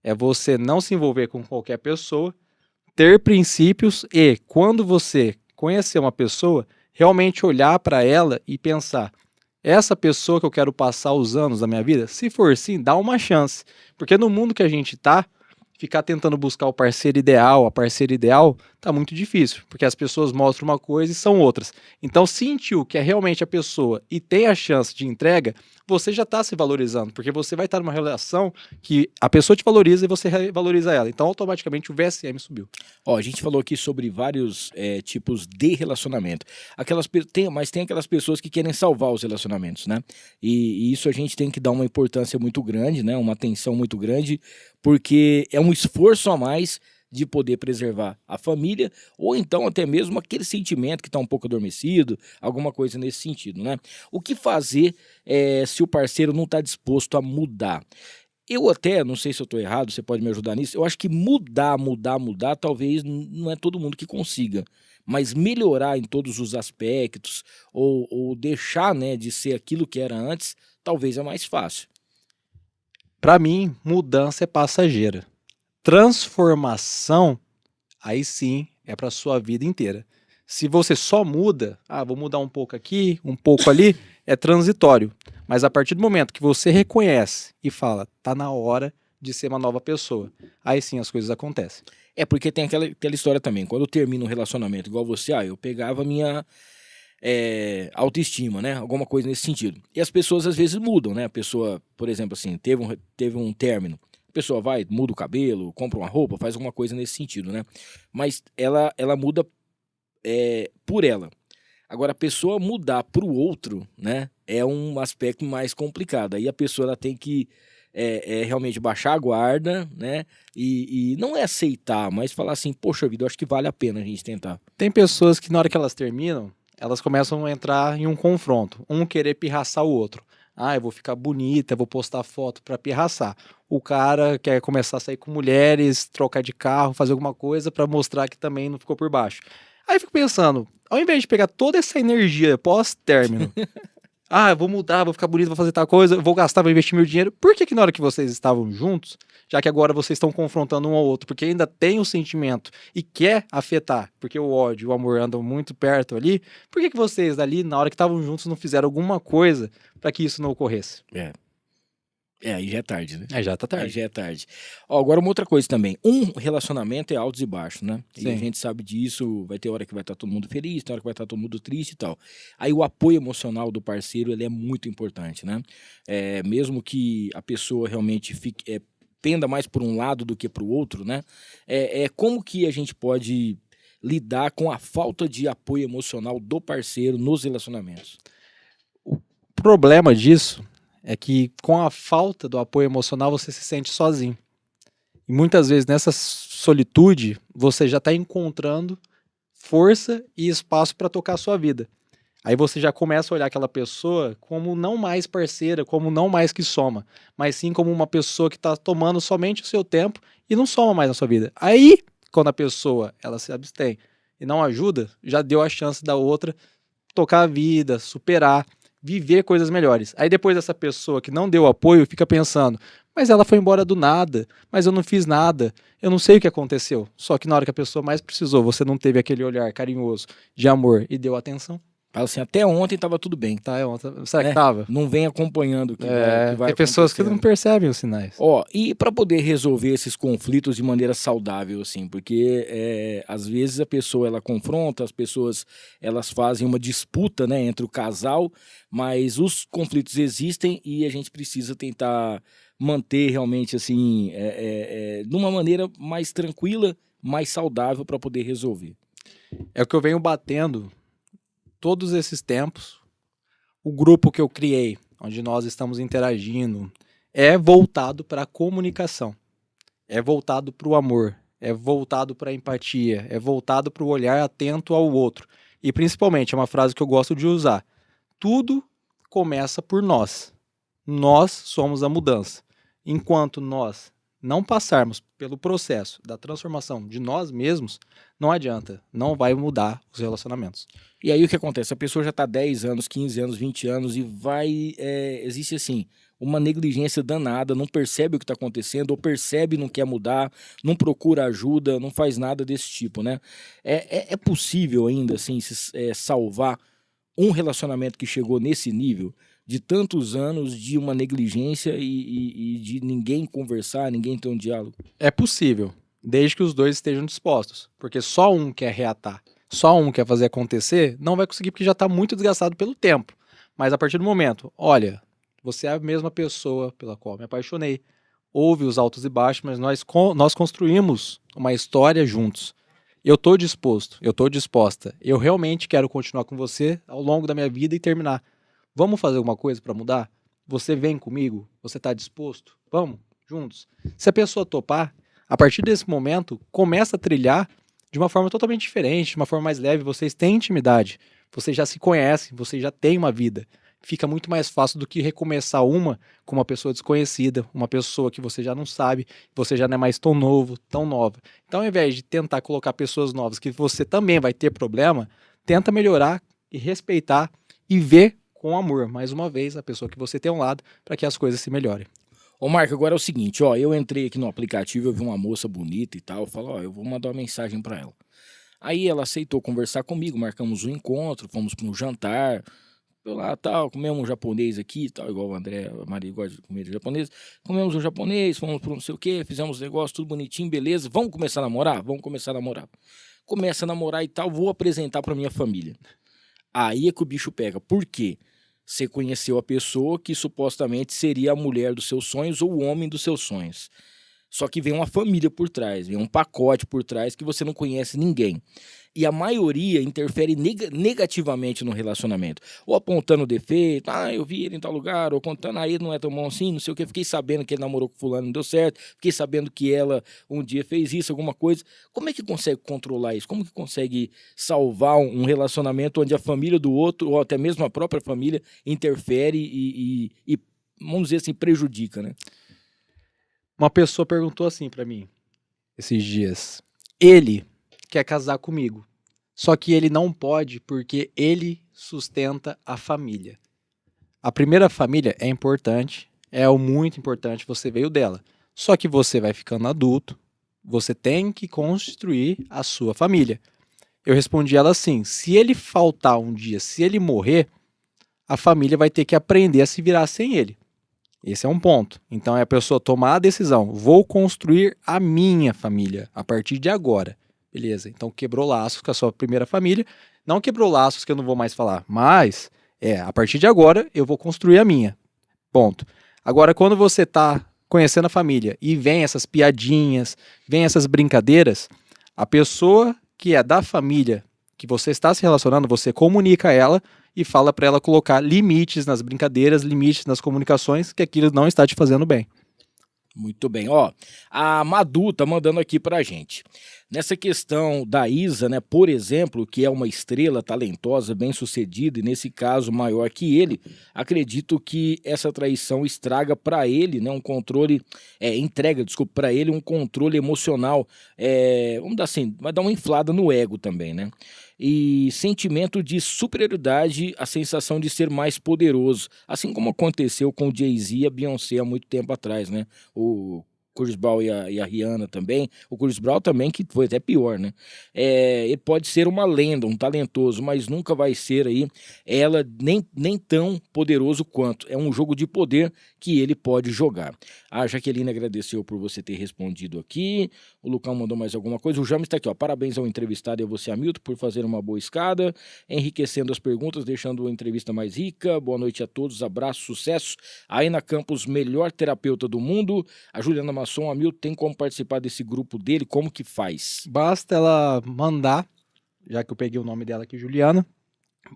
D: é você não se envolver com qualquer pessoa, ter princípios e, quando você conhecer uma pessoa, realmente olhar para ela e pensar, essa pessoa que eu quero passar os anos da minha vida, se for sim, dá uma chance. Porque no mundo que a gente tá, ficar tentando buscar o parceiro ideal, a parceira ideal, tá muito difícil, porque as pessoas mostram uma coisa e são outras. Então, sentiu que é realmente a pessoa e tem a chance de entrega, você já está se valorizando, porque você vai estar numa relação que a pessoa te valoriza e você valoriza ela. Então, automaticamente, o VSM subiu.
C: Ó, a gente falou aqui sobre vários tipos de relacionamento. Mas tem aquelas pessoas que querem salvar os relacionamentos, né? E isso a gente tem que dar uma importância muito grande, né? Uma atenção muito grande, porque é um esforço a mais de poder preservar a família, ou então até mesmo aquele sentimento que está um pouco adormecido, alguma coisa nesse sentido, né? O que fazer se o parceiro não está disposto a mudar? Eu até, não sei se eu estou errado, você pode me ajudar nisso, eu acho que mudar, talvez não é todo mundo que consiga, mas melhorar em todos os aspectos, ou deixar, né, de ser aquilo que era antes, talvez é mais fácil.
D: Para mim, mudança é passageira. Transformação, aí sim, é para sua vida inteira. Se você só muda, vou mudar um pouco aqui, um pouco ali, é transitório. Mas a partir do momento que você reconhece e fala, tá na hora de ser uma nova pessoa, aí sim as coisas acontecem.
C: É porque tem aquela história também, quando eu termino um relacionamento igual você, eu pegava autoestima, né? Alguma coisa nesse sentido. E as pessoas às vezes mudam, né? A pessoa, por exemplo, assim, teve um término. A pessoa vai, muda o cabelo, compra uma roupa, faz alguma coisa nesse sentido, né? Mas ela muda por ela. Agora, a pessoa mudar para o outro, né? É um aspecto mais complicado. Aí a pessoa ela tem que realmente baixar a guarda, né? E não é aceitar, mas falar assim, poxa vida, eu acho que vale a pena a gente tentar.
D: Tem pessoas que na hora que elas terminam, elas começam a entrar em um confronto. Um querer pirraçar o outro. Ah, eu vou ficar bonita, eu vou postar foto pra pirraçar. O cara quer começar a sair com mulheres, trocar de carro, fazer alguma coisa pra mostrar que também não ficou por baixo. Aí eu fico pensando, ao invés de pegar toda essa energia pós-término, eu vou mudar, vou ficar bonito, vou fazer tal coisa, eu vou gastar, vou investir meu dinheiro. Por que na hora que vocês estavam juntos, já que agora vocês estão confrontando um ao outro, porque ainda tem o sentimento e quer afetar, porque o ódio e o amor andam muito perto ali, por que vocês ali, na hora que estavam juntos, não fizeram alguma coisa para que isso não ocorresse?
C: Aí já é tarde, né?
D: Aí já tá tarde.
C: Aí já é tarde. Ó, agora uma outra coisa também. Um relacionamento é altos e baixos, né? E
D: Sim.
C: a gente sabe disso, vai ter hora que vai estar todo mundo feliz, tem hora que vai estar todo mundo triste e tal. Aí o apoio emocional do parceiro, ele é muito importante, né? Mesmo que a pessoa realmente penda mais por um lado do que para o outro, né? Como que a gente pode lidar com a falta de apoio emocional do parceiro nos relacionamentos?
D: O problema disso é que com a falta do apoio emocional você se sente sozinho. E muitas vezes nessa solitude você já está encontrando força e espaço para tocar a sua vida. Aí você já começa a olhar aquela pessoa como não mais parceira, como não mais que soma, mas sim como uma pessoa que está tomando somente o seu tempo e não soma mais na sua vida. Aí, quando a pessoa ela se abstém e não ajuda, já deu a chance da outra tocar a vida, superar, viver coisas melhores. Aí depois essa pessoa que não deu apoio fica pensando, mas ela foi embora do nada, mas eu não fiz nada, eu não sei o que aconteceu. Só que na hora que a pessoa mais precisou, você não teve aquele olhar carinhoso de amor e deu atenção.
C: Fala assim, até ontem tava tudo bem.
D: Será que tava?
C: Não vem acompanhando o que vai
D: tem pessoas que não percebem os sinais.
C: Ó, e para poder resolver esses conflitos de maneira saudável, assim, porque às vezes a pessoa ela confronta, as pessoas elas fazem uma disputa, né, entre o casal, mas os conflitos existem e a gente precisa tentar manter realmente assim, de uma maneira mais tranquila, mais saudável para poder resolver.
D: É o que eu venho batendo todos esses tempos. O grupo que eu criei, onde nós estamos interagindo, é voltado para a comunicação, é voltado para o amor, é voltado para a empatia, é voltado para o olhar atento ao outro. E principalmente, é uma frase que eu gosto de usar, tudo começa por nós. Nós somos a mudança. Enquanto nós não passarmos pelo processo da transformação de nós mesmos, não adianta, não vai mudar os relacionamentos.
C: E aí o que acontece? A pessoa já está 10 anos, 15 anos, 20 anos e existe assim, uma negligência danada, não percebe o que está acontecendo, ou percebe e não quer mudar, não procura ajuda, não faz nada desse tipo, né? É possível ainda assim salvar um relacionamento que chegou nesse nível de tantos anos de uma negligência e de ninguém conversar, ninguém ter um diálogo?
D: É possível, desde que os dois estejam dispostos, porque só um quer reatar, só um quer fazer acontecer, não vai conseguir porque já está muito desgastado pelo tempo. Mas a partir do momento, olha, você é a mesma pessoa pela qual me apaixonei, houve os altos e baixos, mas nós construímos uma história juntos. Eu estou disposto, eu estou disposta, eu realmente quero continuar com você ao longo da minha vida e terminar. Vamos fazer alguma coisa para mudar? Você vem comigo? Você está disposto? Vamos, juntos. Se a pessoa topar, a partir desse momento, começa a trilhar de uma forma totalmente diferente, de uma forma mais leve. Vocês têm intimidade, vocês já se conhecem, vocês já têm uma vida. Fica muito mais fácil do que recomeçar com uma pessoa desconhecida, uma pessoa que você já não sabe, você já não é mais tão novo, tão nova. Então, ao invés de tentar colocar pessoas novas que você também vai ter problema, tenta melhorar e respeitar e ver com amor, mais uma vez, a pessoa que você tem ao lado, para que as coisas se melhorem.
C: Ô Marco, agora é o seguinte, ó, eu entrei aqui no aplicativo, eu vi uma moça bonita e tal, eu falo, ó, eu vou mandar uma mensagem para ela. Aí ela aceitou conversar comigo, marcamos um encontro, fomos para um jantar, eu lá, tal, comemos um japonês aqui, tal, igual o André, a Maria gosta de comida japonesa, comemos um japonês, fomos para não sei o quê, fizemos um negócio, tudo bonitinho, beleza, vamos começar a namorar? Vamos começar a namorar. Começa a namorar e tal, vou apresentar para minha família. Aí é que o bicho pega. Por quê? Você conheceu a pessoa que supostamente seria a mulher dos seus sonhos ou o homem dos seus sonhos. Só que vem uma família por trás, vem um pacote por trás que você não conhece ninguém. E a maioria interfere negativamente no relacionamento. Ou apontando defeito, eu vi ele em tal lugar, ou contando, ele não é tão bom assim, não sei o que. Fiquei sabendo que ele namorou com fulano e não deu certo, fiquei sabendo que ela um dia fez isso, alguma coisa. Como é que consegue controlar isso? Como que consegue salvar um relacionamento onde a família do outro, ou até mesmo a própria família, interfere e vamos dizer assim, prejudica, né?
D: Uma pessoa perguntou assim pra mim esses dias. Ele quer casar comigo, só que ele não pode porque ele sustenta a família. A primeira família é importante, é muito importante, você veio dela. Só que você vai ficando adulto, você tem que construir a sua família. Eu respondi ela assim, se ele faltar um dia, se ele morrer, a família vai ter que aprender a se virar sem ele. Esse é um ponto. Então é a pessoa tomar a decisão. Vou construir a minha família a partir de agora. Beleza. Então quebrou laços com a sua primeira família. Não quebrou laços que eu não vou mais falar. Mas, a partir de agora eu vou construir a minha. Ponto. Agora, quando você tá conhecendo a família e vem essas piadinhas, vem essas brincadeiras, a pessoa que é da família que você está se relacionando, você comunica a ela e fala para ela colocar limites nas brincadeiras, limites nas comunicações, que aquilo não está te fazendo bem.
C: Muito bem, a Madu tá mandando aqui pra gente. Nessa questão da Isa, né, por exemplo, que é uma estrela talentosa, bem-sucedida, e nesse caso maior que ele, acredito que essa traição estraga pra ele, né, entrega pra ele um controle emocional, vamos dar assim, vai dar uma inflada no ego também, né? E sentimento de superioridade, a sensação de ser mais poderoso, assim como aconteceu com o Jay-Z e a Beyoncé há muito tempo atrás, né? O Chris Brown e a Rihanna também, o Chris Brown também, que foi até pior, né? Ele pode ser uma lenda, um talentoso, mas nunca vai ser aí ela nem tão poderoso quanto. É um jogo de poder que ele pode jogar. A Jaqueline agradeceu por você ter respondido aqui, o Lucão mandou mais alguma coisa, o James está aqui, parabéns ao entrevistado e a você, Hamilton, por fazer uma boa escada, enriquecendo as perguntas, deixando a entrevista mais rica. Boa noite a todos, abraço, sucesso. A Aina Campos, melhor terapeuta do mundo. A Juliana Masson, Hamilton, tem como participar desse grupo dele? Como que faz?
D: Basta ela mandar, já que eu peguei o nome dela aqui, Juliana,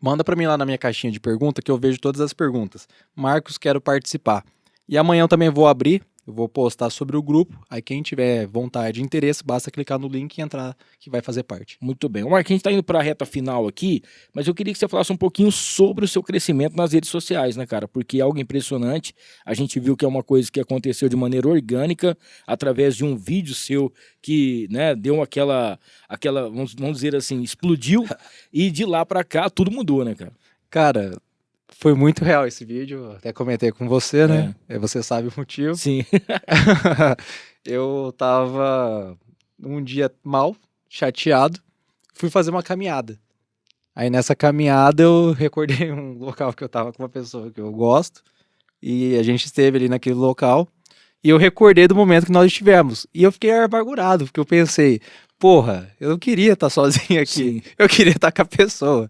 D: manda para mim lá na minha caixinha de pergunta que eu vejo todas as perguntas. Marcos, quero participar. E amanhã eu também vou abrir, eu vou postar sobre o grupo, aí quem tiver vontade e interesse, basta clicar no link e entrar, que vai fazer parte.
C: Muito bem. Marquinhos, a gente está indo para a reta final aqui, mas eu queria que você falasse um pouquinho sobre o seu crescimento nas redes sociais, né, cara? Porque é algo impressionante. A gente viu que é uma coisa que aconteceu de maneira orgânica, através de um vídeo seu que, né, deu aquela vamos dizer assim, explodiu, e de lá para cá tudo mudou, né, cara?
D: Cara, foi muito real esse vídeo, até comentei com você, né? Você sabe o motivo.
C: Sim.
D: Eu tava um dia mal, chateado, fui fazer uma caminhada. Aí nessa caminhada eu recordei um local que eu tava com uma pessoa que eu gosto, e a gente esteve ali naquele local, e eu recordei do momento que nós estivemos. E eu fiquei amargurado, porque eu pensei, porra, eu não queria estar sozinho aqui,
C: Sim.
D: Eu queria estar com a pessoa.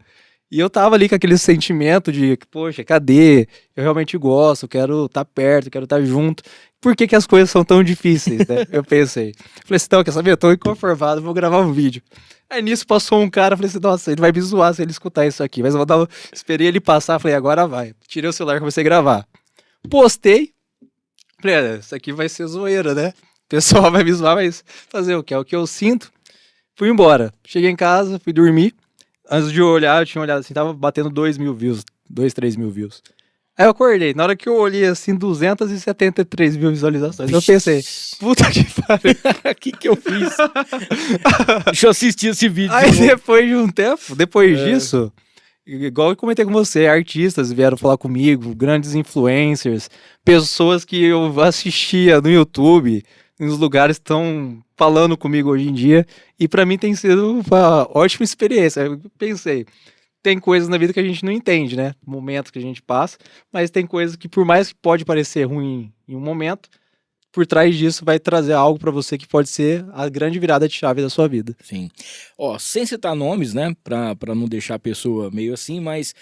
D: E eu tava ali com aquele sentimento de, poxa, cadê? Eu realmente gosto, quero estar perto, quero estar junto. Por que que as coisas são tão difíceis, né? Eu pensei. Falei assim, então, quer saber? Eu tô inconformado, vou gravar um vídeo. Aí nisso passou um cara, falei assim, nossa, ele vai me zoar se ele escutar isso aqui. Mas eu esperei ele passar, falei, agora vai. Tirei o celular e comecei a gravar. Postei. Falei, isso aqui vai ser zoeira, né? O pessoal vai me zoar, mas fazer o que? É o que eu sinto. Fui embora. Cheguei em casa, fui dormir. Antes de olhar, eu tinha olhado assim, tava batendo 2.000 views, 3 mil views. Aí eu acordei, na hora que eu olhei assim, 273 mil visualizações, eu pensei, puta que pariu.
C: O que eu fiz? Deixa eu assistir esse vídeo.
D: Aí depois de um tempo, depois disso, igual eu comentei com você, artistas vieram falar comigo, grandes influencers, pessoas que eu assistia no YouTube, nos lugares estão falando comigo hoje em dia, e pra mim tem sido uma ótima experiência. Eu pensei, tem coisas na vida que a gente não entende, né? Momentos que a gente passa, mas tem coisas que, por mais que pode parecer ruim em um momento, por trás disso vai trazer algo para você que pode ser a grande virada de chave da sua vida.
C: Sim. Ó, sem citar nomes, né, pra não deixar a pessoa meio assim, mas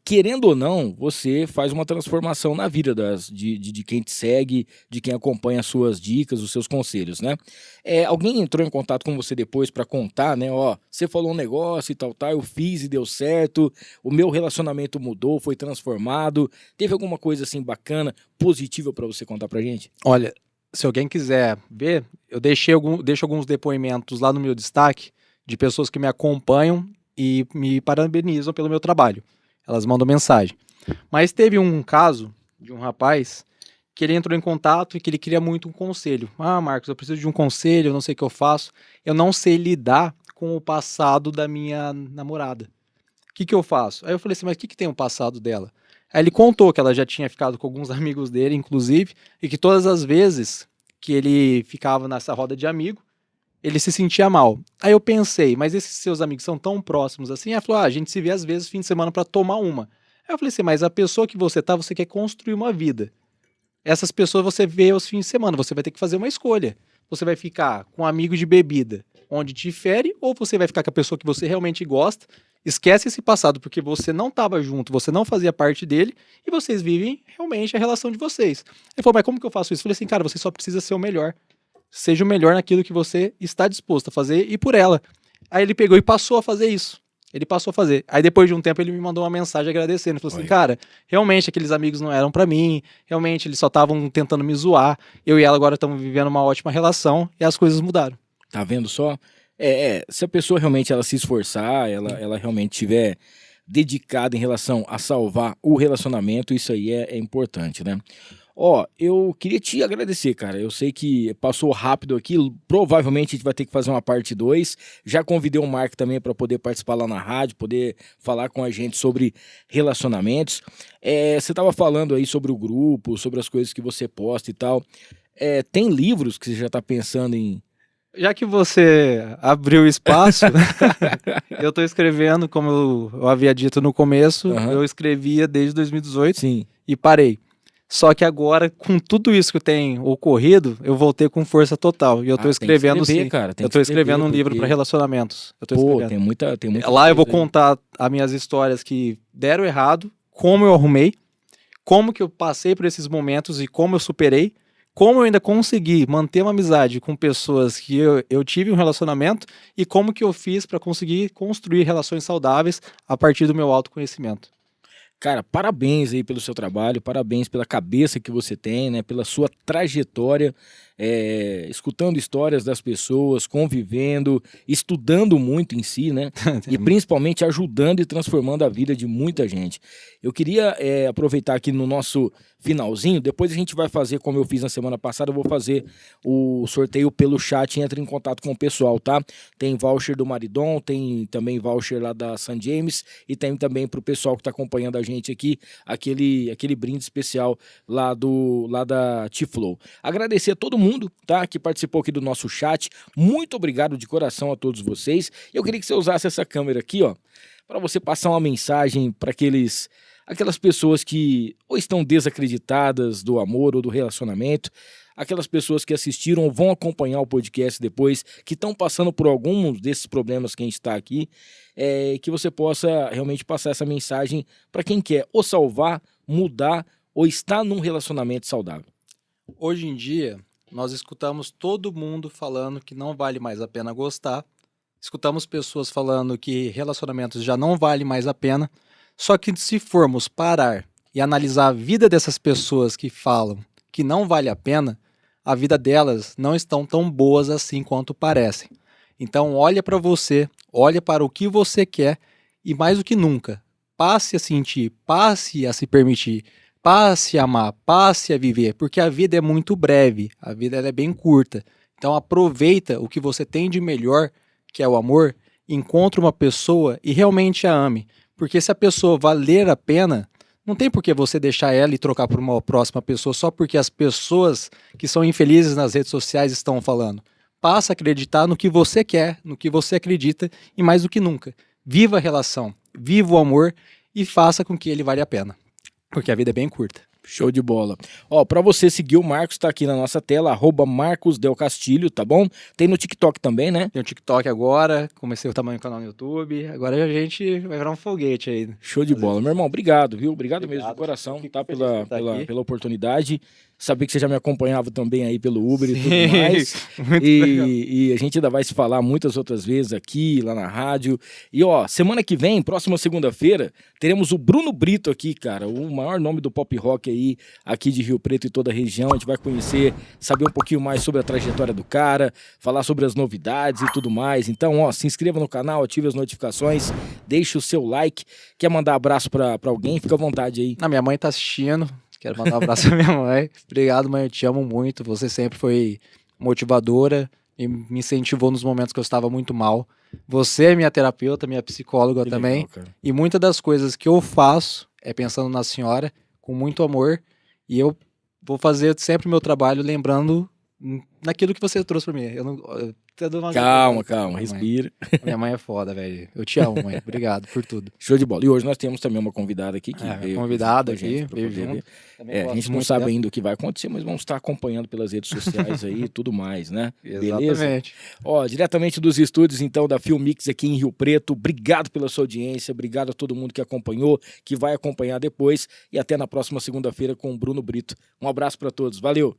C: querendo ou não, você faz uma transformação na vida de quem te segue, de quem acompanha as suas dicas, os seus conselhos, né? Alguém entrou em contato com você depois pra contar, né, ó, você falou um negócio e tal, eu fiz e deu certo, o meu relacionamento mudou, foi transformado, teve alguma coisa assim bacana, positiva pra você contar pra gente?
D: Olha, se alguém quiser ver, eu deixo alguns depoimentos lá no meu destaque de pessoas que me acompanham e me parabenizam pelo meu trabalho. Elas mandam mensagem. Mas teve um caso de um rapaz que ele entrou em contato e que ele queria muito um conselho. Ah, Marcos, eu preciso de um conselho, eu não sei o que eu faço. Eu não sei lidar com o passado da minha namorada. O que eu faço? Aí eu falei assim, mas o que tem o passado dela? Aí ele contou que ela já tinha ficado com alguns amigos dele, inclusive, e que todas as vezes que ele ficava nessa roda de amigo, ele se sentia mal. Aí eu pensei, mas esses seus amigos são tão próximos assim? Ela falou, a gente se vê às vezes fim de semana para tomar uma. Aí eu falei assim, mas a pessoa que você quer construir uma vida. Essas pessoas você vê aos fins de semana, você vai ter que fazer uma escolha. Você vai ficar com um amigo de bebida, onde te fere, ou você vai ficar com a pessoa que você realmente gosta, esquece esse passado porque você não estava junto, você não fazia parte dele, e vocês vivem realmente a relação de vocês. Ele falou, mas como que eu faço isso? Eu falei assim, cara, você só precisa ser o melhor. Seja o melhor naquilo que você está disposto a fazer e por ela. Aí ele pegou e passou a fazer isso. Ele passou a fazer. Aí depois de um tempo ele me mandou uma mensagem agradecendo. Ele falou assim, cara, realmente aqueles amigos não eram pra mim, realmente eles só estavam tentando me zoar. Eu e ela agora estamos vivendo uma ótima relação e as coisas mudaram.
C: Tá vendo só? Se a pessoa realmente ela se esforçar, ela realmente tiver dedicada em relação a salvar o relacionamento, isso aí é importante, né? Ó, eu queria te agradecer, cara. Eu sei que passou rápido aqui, provavelmente a gente vai ter que fazer uma parte 2. Já convidei o Mark também para poder participar lá na rádio, poder falar com a gente sobre relacionamentos. Você estava falando aí sobre o grupo, sobre as coisas que você posta e tal. Tem livros que você já está pensando em...
D: Já que você abriu espaço, eu estou escrevendo, como eu havia dito no começo, eu escrevia desde 2018.
C: Sim.
D: E parei. Só que agora, com tudo isso que tem ocorrido, eu voltei com força total. E eu tô escrevendo, sim.
C: Cara,
D: eu tô escrevendo um livro para relacionamentos. Eu tô escrevendo.
C: Tem muita
D: Lá eu vou contar as minhas histórias que deram errado, como eu arrumei, como que eu passei por esses momentos e como eu superei, como eu ainda consegui manter uma amizade com pessoas que eu tive um relacionamento e como que eu fiz para conseguir construir relações saudáveis a partir do meu autoconhecimento.
C: Cara, parabéns aí pelo seu trabalho, parabéns pela cabeça que você tem, né, pela sua trajetória, escutando histórias das pessoas, convivendo, estudando muito em si, né, e principalmente ajudando e transformando a vida de muita gente. Eu queria aproveitar aqui no nosso finalzinho, depois a gente vai fazer, como eu fiz na semana passada, eu vou fazer o sorteio pelo chat, entra em contato com o pessoal, tá? Tem voucher do Maridon, tem também voucher lá da St. James e tem também pro pessoal que tá acompanhando a gente aqui, aquele brinde especial lá da T-Flow. Agradecer a todo mundo, tá? Que participou aqui do nosso chat, muito obrigado de coração a todos vocês. Eu queria que você usasse essa câmera aqui, ó, para você passar uma mensagem para aquelas pessoas que ou estão desacreditadas do amor ou do relacionamento, aquelas pessoas que assistiram ou vão acompanhar o podcast depois, que estão passando por alguns desses problemas que a gente está aqui, que você possa realmente passar essa mensagem para quem quer ou salvar, mudar ou estar num relacionamento saudável.
D: Hoje em dia, nós escutamos todo mundo falando que não vale mais a pena gostar, escutamos pessoas falando que relacionamentos já não vale mais a pena. Só que se formos parar e analisar a vida dessas pessoas que falam que não vale a pena, a vida delas não estão tão boas assim quanto parecem. Então olha para você, olha para o que você quer e mais do que nunca, passe a sentir, passe a se permitir, passe a amar, passe a viver, porque a vida é muito breve, a vida ela é bem curta. Então aproveita o que você tem de melhor, que é o amor, encontre uma pessoa e realmente a ame. Porque se a pessoa valer a pena, não tem por que você deixar ela e trocar por uma próxima pessoa só porque as pessoas que são infelizes nas redes sociais estão falando. Passa a acreditar no que você quer, no que você acredita e mais do que nunca. Viva a relação, viva o amor e faça com que ele valha a pena. Porque a vida é bem curta.
C: Show de bola. Ó, pra você seguir o Marcos, tá aqui na nossa tela, @MarcosDelCastilho, tá bom? Tem no TikTok também, né?
D: Tem o TikTok agora, comecei o tamanho do canal no YouTube, agora a gente vai virar um foguete aí.
C: Show de bola. Meu irmão, obrigado, viu? Obrigado mesmo,
D: Obrigado.
C: de coração,
D: Fico
C: tá?
D: feliz de estar aqui.
C: Pela oportunidade. Saber que você já me acompanhava também aí pelo Uber e
D: Sim,
C: tudo mais.
D: muito legal.
C: E a gente ainda vai se falar muitas outras vezes aqui, lá na rádio. E ó, semana que vem, próxima segunda-feira, teremos o Bruno Brito aqui, cara, o maior nome do pop rock aí, aqui de Rio Preto e toda a região. A gente vai conhecer, saber um pouquinho mais sobre a trajetória do cara, falar sobre as novidades e tudo mais. Então, ó, se inscreva no canal, ative as notificações, deixe o seu like. Quer mandar abraço pra alguém? Fica à vontade aí.
D: Minha mãe tá assistindo, quero mandar um abraço pra minha mãe. Obrigado, mãe, eu te amo muito, você sempre foi motivadora e me incentivou nos momentos que eu estava muito mal. Você é minha terapeuta, minha psicóloga
C: Que
D: também.
C: legal, cara.
D: E muitas das coisas que eu faço é pensando na senhora, com muito amor. E eu vou fazer sempre o meu trabalho lembrando naquilo que você trouxe pra mim. Eu até dou uma
C: Calma,
D: mãe.
C: respira.
D: Minha mãe é foda, velho. Eu te amo, mãe. Obrigado por tudo.
C: Show de bola. E hoje nós temos também uma convidada aqui que veio
D: Convidada
C: com a gente
D: aqui,
C: pra
D: veio
C: poder
D: junto.
C: ver.
D: Também
C: A
D: gosto
C: gente não
D: muito
C: sabe
D: dela.
C: ainda o que vai acontecer, mas vamos estar acompanhando pelas redes sociais aí e tudo mais, né? Beleza?
D: Exatamente.
C: Ó, diretamente dos estúdios, então, da Filmix aqui em Rio Preto. Obrigado pela sua audiência, obrigado a todo mundo que acompanhou, que vai acompanhar depois. E até na próxima segunda-feira com o Bruno Brito. Um abraço para todos. Valeu!